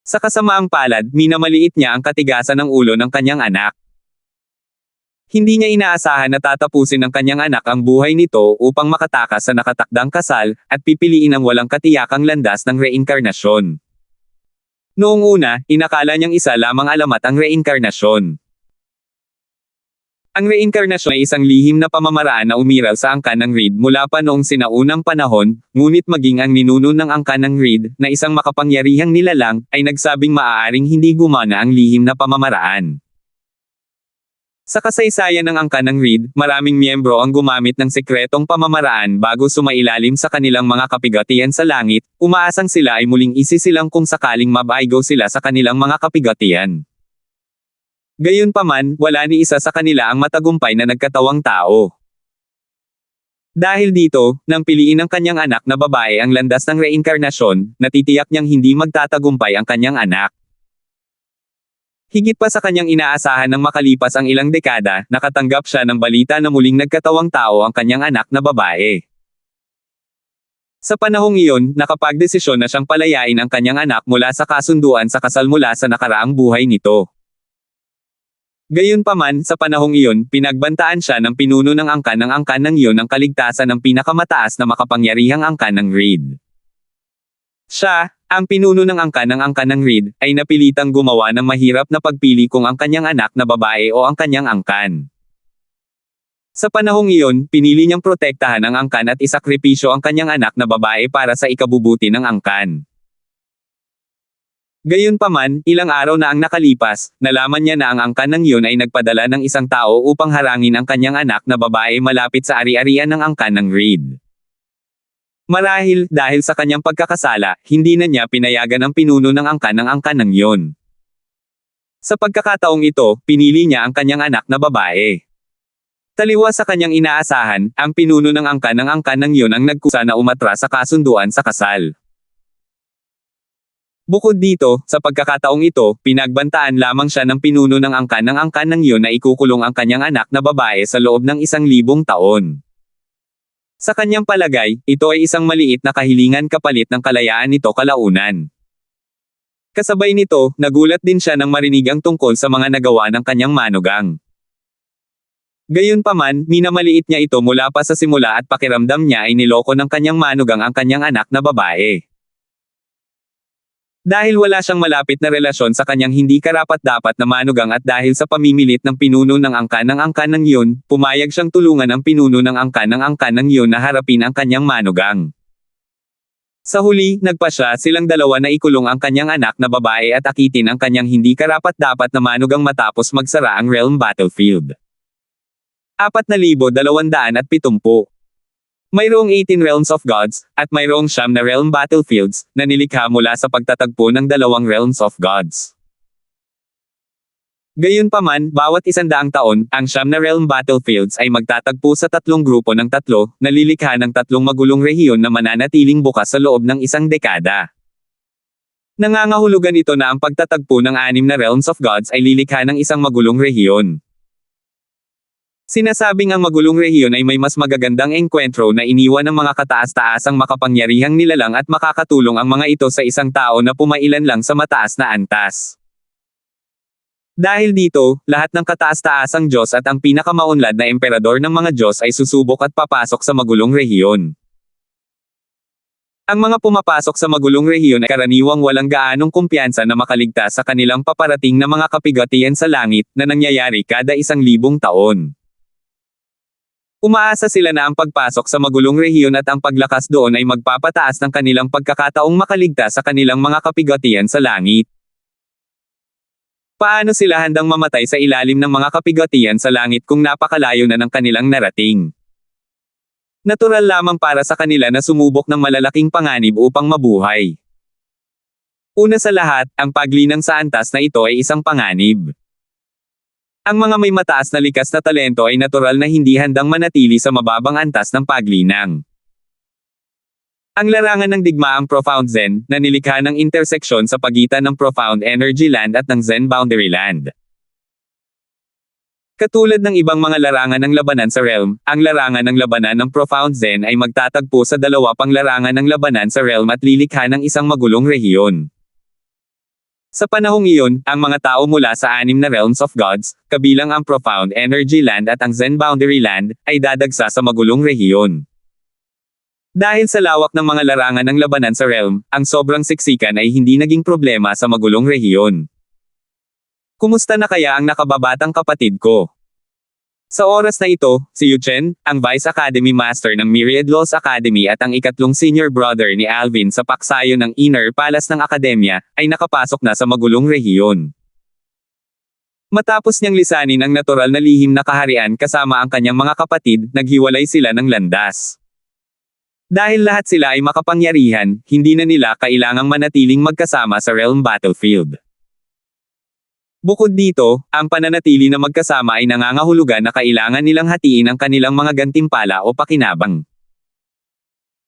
Speaker 1: Sa kasamaang palad, minamaliit niya ang katigasan ng ulo ng kanyang anak. Hindi niya inaasahan na tatapusin ng kanyang anak ang buhay nito upang makatakas sa nakatakdang kasal, at pipiliin ang walang katiyakang landas ng reinkarnasyon. Noong una, inakala niyang isa lamang alamat ang reinkarnasyon. Ang reinkarnasyon ay isang lihim na pamamaraan na umiral sa angkan ng Reed mula pa noong sinaunang panahon, ngunit maging ang ninuno ng angkan ng Reed, na isang makapangyarihang nilalang, ay nagsabing maaaring hindi gumana ang lihim na pamamaraan. Sa kasaysayan ng angkan ng Reed, maraming miyembro ang gumamit ng sekretong pamamaraan bago sumailalim sa kanilang mga kapigatian sa langit, umaasang sila ay muling isisilang kung sakaling mabaigo sila sa kanilang mga kapigatian. Gayunpaman, wala ni isa sa kanila ang matagumpay na nagkatawang tao. Dahil dito, nang piliin ng kanyang anak na babae ang landas ng reinkarnasyon, natitiyak niyang hindi magtatagumpay ang kanyang anak. Higit pa sa kanyang inaasahan ng makalipas ang ilang dekada, nakatanggap siya ng balita na muling nagkatawang tao ang kanyang anak na babae. Sa panahong iyon, nakapagdesisyon na siyang palayain ang kanyang anak mula sa kasunduan sa kasal mula sa nakaraang buhay nito. Gayunpaman, sa panahong iyon, pinagbantaan siya ng pinuno ng angkan ng iyon ang kaligtasan ng pinakamataas na makapangyarihang angkan ng Reed. Siya, ang pinuno ng angkan ng Reed, ay napilitang gumawa ng mahirap na pagpili kung ang kanyang anak na babae o ang kanyang angkan. Sa panahong iyon, pinili niyang protektahan ang angkan at isakripisyo ang kanyang anak na babae para sa ikabubuti ng angkan. Gayunpaman, ilang araw na ang nakalipas, nalaman niya na ang angkan ng iyon ay nagpadala ng isang tao upang harangin ang kanyang anak na babae malapit sa ari-arian ng angkan ng Reed. Marahil, dahil sa kanyang pagkakasala, hindi na niya pinayagan ang pinuno ng angkan ng iyon. Sa pagkakataong ito, pinili niya ang kanyang anak na babae. Taliwas sa kanyang inaasahan, ang pinuno ng angkan ng iyon ang nagkusa na umatras sa kasunduan sa kasal. Bukod dito, sa pagkakataong ito, pinagbantaan lamang siya ng pinuno ng angkan ng iyon na ikukulong ang kanyang anak na babae sa loob ng 1,000 taon. Sa kanyang palagay, ito ay isang maliit na kahilingan kapalit ng kalayaan nito kalaunan. Kasabay nito, nagulat din siya nang marinig ang tungkol sa mga nagawa ng kanyang manugang. Gayunpaman, minamaliit niya ito mula pa sa simula at pakiramdam niya ay niloko ng kanyang manugang ang kanyang anak na babae. Dahil wala siyang malapit na relasyon sa kanyang hindi karapat-dapat na manugang at dahil sa pamimilit ng pinuno ng angkan ng iyon, pumayag siyang tulungan ang pinuno ng angkan ng iyon na harapin ang kanyang manugang. Sa huli, nagpasya silang dalawa na ikulong ang kanyang anak na babae at akitin ang kanyang hindi karapat-dapat na manugang matapos magsara ang realm battlefield. 4,270. Mayroong 18 realms of gods, at mayroong 9 na realm battlefields, na nilikha mula sa pagtatagpo ng 2 realms of gods. Gayunpaman, bawat 100 taon, ang 9 na realm battlefields ay magtatagpo sa 3 grupo ng 3, na lilikha ng 3 magulong rehiyon na mananatiling bukas sa loob ng 1 dekada. Nangangahulugan ito na ang pagtatagpo ng 6 na realms of gods ay lilikha ng 1 magulong rehiyon. Sinasabing ang magulong rehiyon ay may mas magagandang engkwentro na iniwan ng mga kataas-taasang makapangyarihang nilalang at makakatulong ang mga ito sa isang tao na pumailan lang sa mataas na antas. Dahil dito, lahat ng kataas-taasang Diyos at ang pinakamaunlad na emperador ng mga Diyos ay susubok at papasok sa magulong rehiyon. Ang mga pumapasok sa magulong rehiyon ay karaniwang walang gaanong kumpiyansa na makaligtas sa kanilang paparating na mga kapigatian sa langit, na nangyayari kada 1,000 taon. Umaasa sila na ang pagpasok sa magulong rehiyon at ang paglakas doon ay magpapataas ng kanilang pagkakataong makaligtas sa kanilang mga kapigatian sa langit. Paano sila handang mamatay sa ilalim ng mga kapigatian sa langit kung napakalayo na ng kanilang narating? Natural lamang para sa kanila na sumubok ng malalaking panganib upang mabuhay. Una sa lahat, ang paglinang sa antas na ito ay isang panganib. Ang mga may mataas na likas na talento ay natural na hindi handang manatili sa mababang antas ng paglinang. Ang larangan ng digmaang Profound Zen, na nilikha ng interseksyon sa pagitan ng Profound Energy Land at ng Zen Boundary Land. Katulad ng ibang mga larangan ng labanan sa realm, ang larangan ng labanan ng Profound Zen ay magtatagpo sa dalawa pang larangan ng labanan sa realm at lilikha ng isang magulong rehiyon. Sa panahong iyon, ang mga tao mula sa 6 na realms of gods, kabilang ang Profound Energy Land at ang Zen Boundary Land, ay dadagsa sa magulong rehiyon. Dahil sa lawak ng mga larangan ng labanan sa realm, ang sobrang siksikan ay hindi naging problema sa magulong rehiyon. Kumusta na kaya ang nakababatang kapatid ko? Sa oras na ito, si Yuchen, ang Vice Academy Master ng Myriad Laws Academy at ang ikatlong senior brother ni Alvin sa paksayo ng Inner Palace ng Akademya, ay nakapasok na sa magulong rehiyon. Matapos niyang lisanin ang natural na lihim na kaharian kasama ang kanyang mga kapatid, naghiwalay sila ng landas. Dahil lahat sila ay makapangyarihan, hindi na nila kailangang manatiling magkasama sa realm battlefield. Bukod dito, ang pananatili na magkasama ay nangangahulugan na kailangan nilang hatiin ang kanilang mga gantimpala o pakinabang.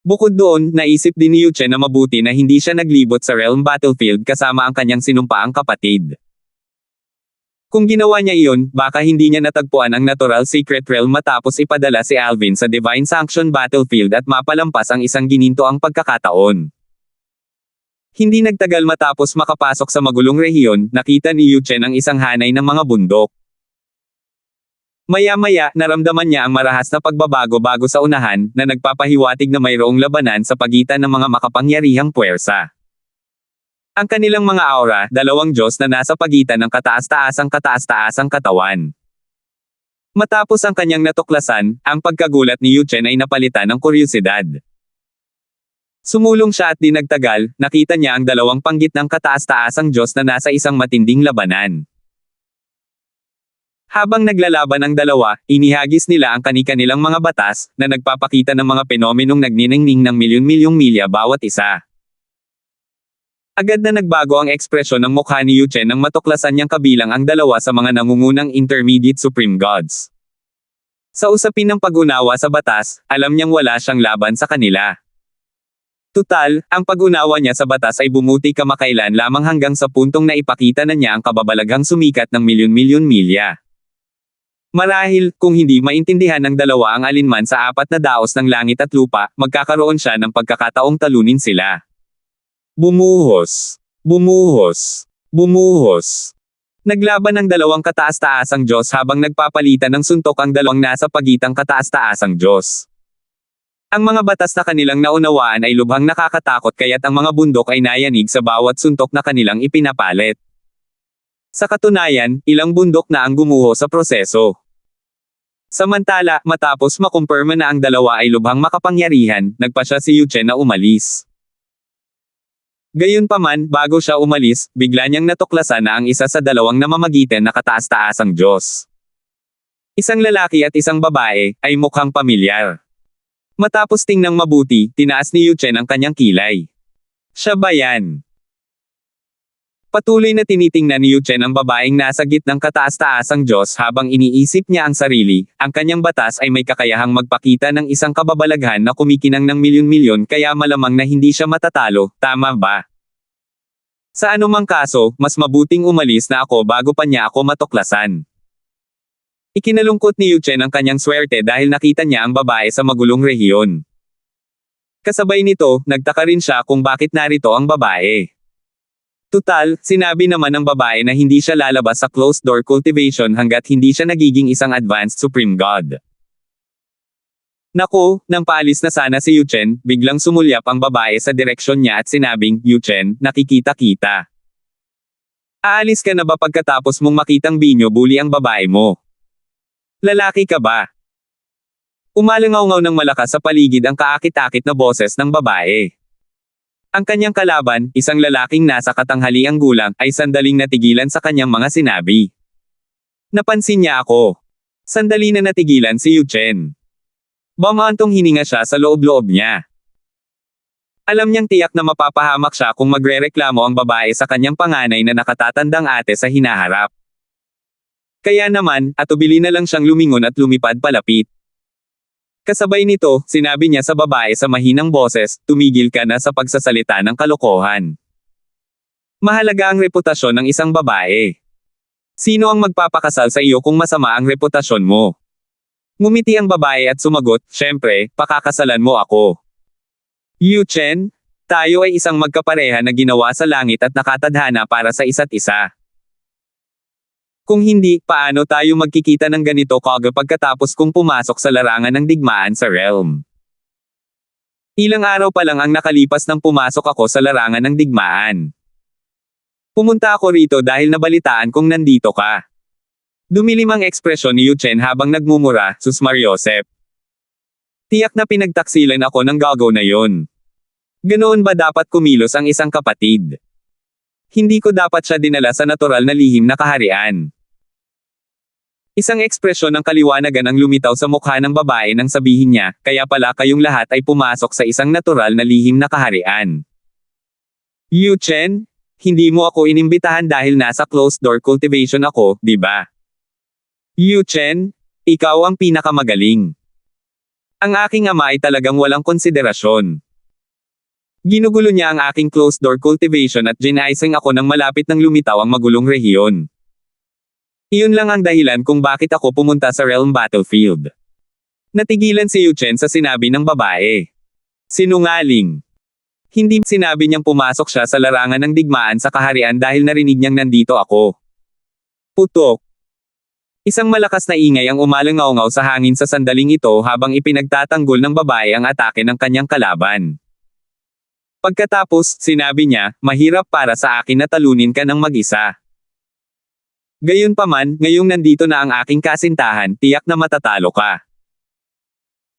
Speaker 1: Bukod doon, naisip din ni Yuchen na mabuti na hindi siya naglibot sa realm battlefield kasama ang kanyang sinumpaang kapatid. Kung ginawa niya iyon, baka hindi niya natagpuan ang natural secret realm matapos ipadala si Alvin sa Divine Sanction Battlefield at mapalampas ang isang ginintoang pagkakataon. Hindi nagtagal matapos makapasok sa magulong rehiyon, nakita ni Yuchen ang isang hanay ng mga bundok. Maya-maya, naramdaman niya ang marahas na pagbabago bago sa unahan, na nagpapahiwatig na mayroong labanan sa pagitan ng mga makapangyarihang puwersa. Ang kanilang mga aura, dalawang Diyos na nasa pagitan ng kataas-taasang katawan. Matapos ang kanyang natuklasan, ang pagkagulat ni Yuchen ay napalitan ng kuryosidad. Sumulong siya at di nagtagal, nakita niya ang dalawang panggitnang kataas-taasang Diyos na nasa isang matinding labanan. Habang naglalaban ang dalawa, inihagis nila ang kani-kanilang mga batas, na nagpapakita ng mga fenomenong nagniningning ng milyon-milyong milya bawat isa. Agad na nagbago ang ekspresyon ng mukha ni Yuchen nang matuklasan niyang kabilang ang dalawa sa mga nangungunang intermediate supreme gods. Sa usapin ng pag-unawa sa batas, alam niyang wala siyang laban sa kanila. Tutal, ang pag-unawa niya sa batas ay bumuti kamakailan lamang hanggang sa puntong na ipakita na niya ang kababalaghang sumikat ng milyon-milyon milya. Marahil, kung hindi maintindihan ng dalawa ang alinman sa 4 na daos ng langit at lupa, magkakaroon siya ng pagkakataong talunin sila. Bumuhos. Bumuhos. Bumuhos. Naglaban ang dalawang kataas-taasang Diyos habang nagpapalitan ng suntok ang dalawang nasa pagitang kataas-taasang Diyos. Ang mga batas na kanilang naunawaan ay lubhang nakakatakot kaya't ang mga bundok ay nayanig sa bawat suntok na kanilang ipinapalit. Sa katunayan, ilang bundok na ang gumuho sa proseso. Samantala, matapos makumpirma na ang dalawa ay lubhang makapangyarihan, nagpasya si Yuchen na umalis. Gayunpaman, bago siya umalis, bigla niyang natuklasan na ang isa sa dalawang namamagitan na kataas-taasang Diyos. Isang lalaki at isang babae, ay mukhang pamilyar. Matapos tingnang mabuti, tinaas ni Yuchen ang kanyang kilay. Siya ba yan? Patuloy na tinitingnan ni Yuchen ang babaeng nasa gitnang kataas-taasang Diyos habang iniisip niya ang sarili, ang kanyang batas ay may kakayahang magpakita ng isang kababalaghan na kumikinang ng milyon-milyon kaya malamang na hindi siya matatalo, tama ba? Sa anumang kaso, mas mabuting umalis na ako bago pa niya ako matuklasan. Ikinalungkot ni Yuchen ang kanyang swerte dahil nakita niya ang babae sa magulong rehiyon. Kasabay nito, nagtaka rin siya kung bakit narito ang babae. Tutal, sinabi naman ng babae na hindi siya lalabas sa closed-door cultivation hanggat hindi siya nagiging isang advanced supreme god. Naku, nang paalis na sana si Yuchen, biglang sumulyap ang babae sa direksyon niya at sinabing, Yuchen, nakikita-kita. Aalis ka na ba pagkatapos mong makitang binyo-bully ang babae mo? Lalaki ka ba? Umalangaw-ngaw ng malakas sa paligid ang kaakit-akit na boses ng babae. Ang kanyang kalaban, isang lalaking nasa katanghaliang gulang, ay sandaling natigilan sa kanyang mga sinabi. Napansin niya ako. Sandali na natigilan si Yuchen. Bumantong hininga siya sa loob-loob niya. Alam niyang tiyak na mapapahamak siya kung magrereklamo ang babae sa kanyang panganay na nakatatandang ate sa hinaharap. Kaya naman, atubili na lang siyang lumingon at lumipad palapit. Kasabay nito, sinabi niya sa babae sa mahinang boses, tumigil ka na sa pagsasalita ng kalokohan. Mahalaga ang reputasyon ng isang babae. Sino ang magpapakasal sa iyo kung masama ang reputasyon mo? Ngumiti ang babae at sumagot, syempre, pakakasalan mo ako. Yu Chen, tayo ay isang magkapareha na ginawa sa langit at nakatadhana para sa isa't isa. Kung hindi, paano tayo magkikita ng ganito pagkatapos kong pumasok sa larangan ng digmaan sa realm? Ilang araw pa lang ang nakalipas nang pumasok ako sa larangan ng digmaan. Pumunta ako rito dahil nabalitaan kong nandito ka. Dumilim ang ekspresyon ni Yu Chen habang nagmumura, Sus Mariosep. Tiyak na pinagtaksilan ako ng gago na yon. Ganoon ba dapat kumilos ang isang kapatid? Hindi ko dapat siya dinala sa natural na lihim na kaharian. Isang ekspresyon ng kaliwanagan ang lumitaw sa mukha ng babae nang sabihin niya, kaya pala kayong lahat ay pumasok sa isang natural na lihim na kaharian. Yu Chen, hindi mo ako inimbitahan dahil nasa closed door cultivation ako, di ba? Yu Chen, ikaw ang pinakamagaling. Ang aking ama ay talagang walang konsiderasyon. Ginugulo niya ang aking closed door cultivation at ginaising ako nang malapit nang lumitaw ang magulong rehiyon. Iyon lang ang dahilan kung bakit ako pumunta sa realm battlefield. Natigilan si Yu Chen sa sinabi ng babae. Sinungaling. Hindi sinabi niyang pumasok siya sa larangan ng digmaan sa kaharian dahil narinig niyang nandito ako. Putok. Isang malakas na ingay ang umalangaw-ngaw sa hangin sa sandaling ito habang ipinagtatanggol ng babae ang atake ng kanyang kalaban. Pagkatapos, sinabi niya, mahirap para sa akin na talunin ka ng mag-isa. Gayunpaman, ngayong nandito na ang aking kasintahan, tiyak na matatalo ka.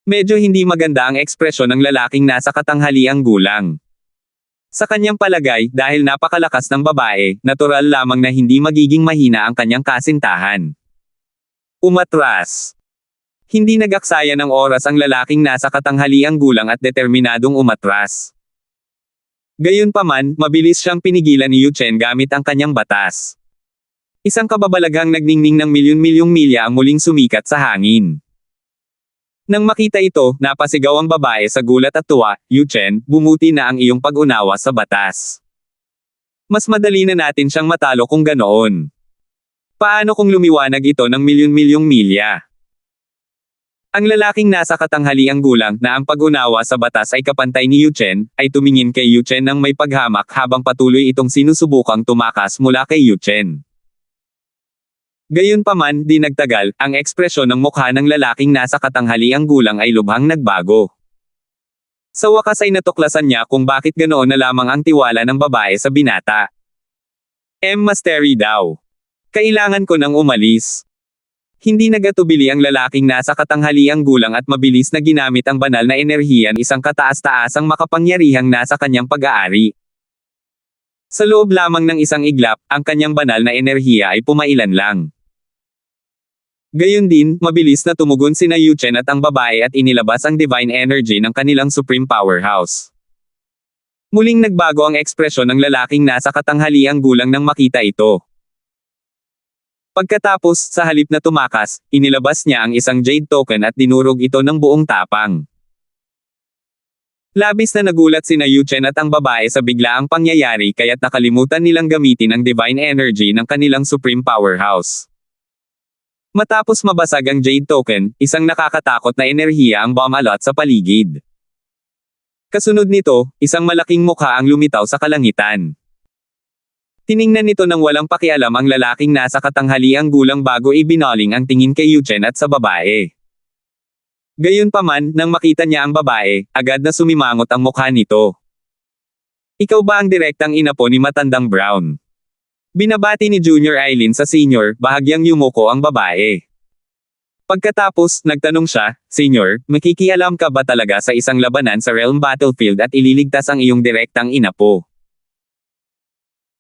Speaker 1: Medyo hindi maganda ang ekspresyon ng lalaking nasa katanghaliang gulang. Sa kanyang palagay, dahil napakalakas ng babae, natural lamang na hindi magiging mahina ang kanyang kasintahan. Umatras. Hindi nagaksaya ng oras ang lalaking nasa katanghaliang gulang at determinadong umatras. Gayunpaman, mabilis siyang pinigilan ni Yu Chen gamit ang kanyang batas. Isang kababalaghang nagningning ng milyon-milyong milya ang muling sumikat sa hangin. Nang makita ito, napasigaw ang babae sa gulat at tuwa, Yu Chen, bumuti na ang iyong pag-unawa sa batas. Mas madali na natin siyang matalo kung ganoon. Paano kung lumiwanag ito ng milyon-milyong milya? Ang lalaking nasa katanghaliang gulang na ang pag-unawa sa batas ay kapantay ni Yu Chen, ay tumingin kay Yu Chen nang may paghamak habang patuloy itong sinusubukang tumakas mula kay Yu Chen. Gayunpaman, di nagtagal, ang ekspresyon ng mukha ng lalaking nasa katanghaliang gulang ay lubhang nagbago. Sa wakas ay natuklasan niya kung bakit ganoon na lamang ang tiwala ng babae sa binata. Mastery daw. Kailangan ko nang umalis. Hindi nagatubili ang lalaking nasa katanghaliang gulang at mabilis na ginamit ang banal na enerhiyan isang kataas-taasang makapangyarihang nasa kanyang pag-aari. Sa loob lamang ng isang iglap, ang kanyang banal na enerhiya ay pumailan lang. Gayon din, mabilis na tumugon sina Yu Chen at ang babae at inilabas ang divine energy ng kanilang supreme powerhouse. Muling nagbago ang ekspresyon ng lalaking nasa katanghaliang gulang nang makita ito. Pagkatapos, sa halip na tumakas, inilabas niya ang isang jade token at dinurog ito ng buong tapang. Labis na nagulat sina Yu Chen at ang babae sa biglaang pangyayari kaya't nakalimutan nilang gamitin ang divine energy ng kanilang supreme powerhouse. Matapos mabasag ang jade token, isang nakakatakot na enerhiya ang bumalot sa paligid. Kasunod nito, isang malaking mukha ang lumitaw sa kalangitan. Tiningnan nito nang walang pakialam ang lalaking nasa katanghaliang gulang bago ibinaling ang tingin kay Yu Chen at sa babae. Gayunpaman, nang makita niya ang babae, agad na sumimangot ang mukha nito. Ikaw ba ang direktang inapo ni Matandang Brown? Binabati ni Junior Aileen sa senior, bahagyang yumuko ang babae. Pagkatapos, nagtanong siya, Senior, makikialam ka ba talaga sa isang labanan sa realm battlefield at ililigtas ang iyong direktang inapo?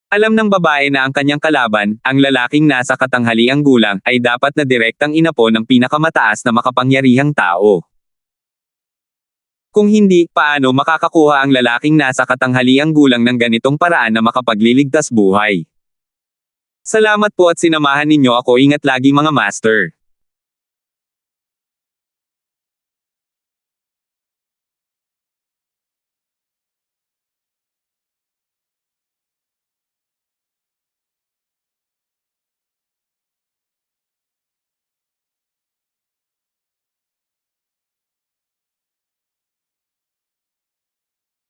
Speaker 1: Alam ng babae na ang kanyang kalaban, ang lalaking nasa katanghaliang gulang, ay dapat na direktang inapo ng pinakamataas na makapangyarihang tao. Kung hindi, paano makakakuha ang lalaking nasa katanghaliang gulang ng ganitong paraan na makapagliligtas buhay? Salamat po at sinamahan ninyo ako. Ingat lagi mga master.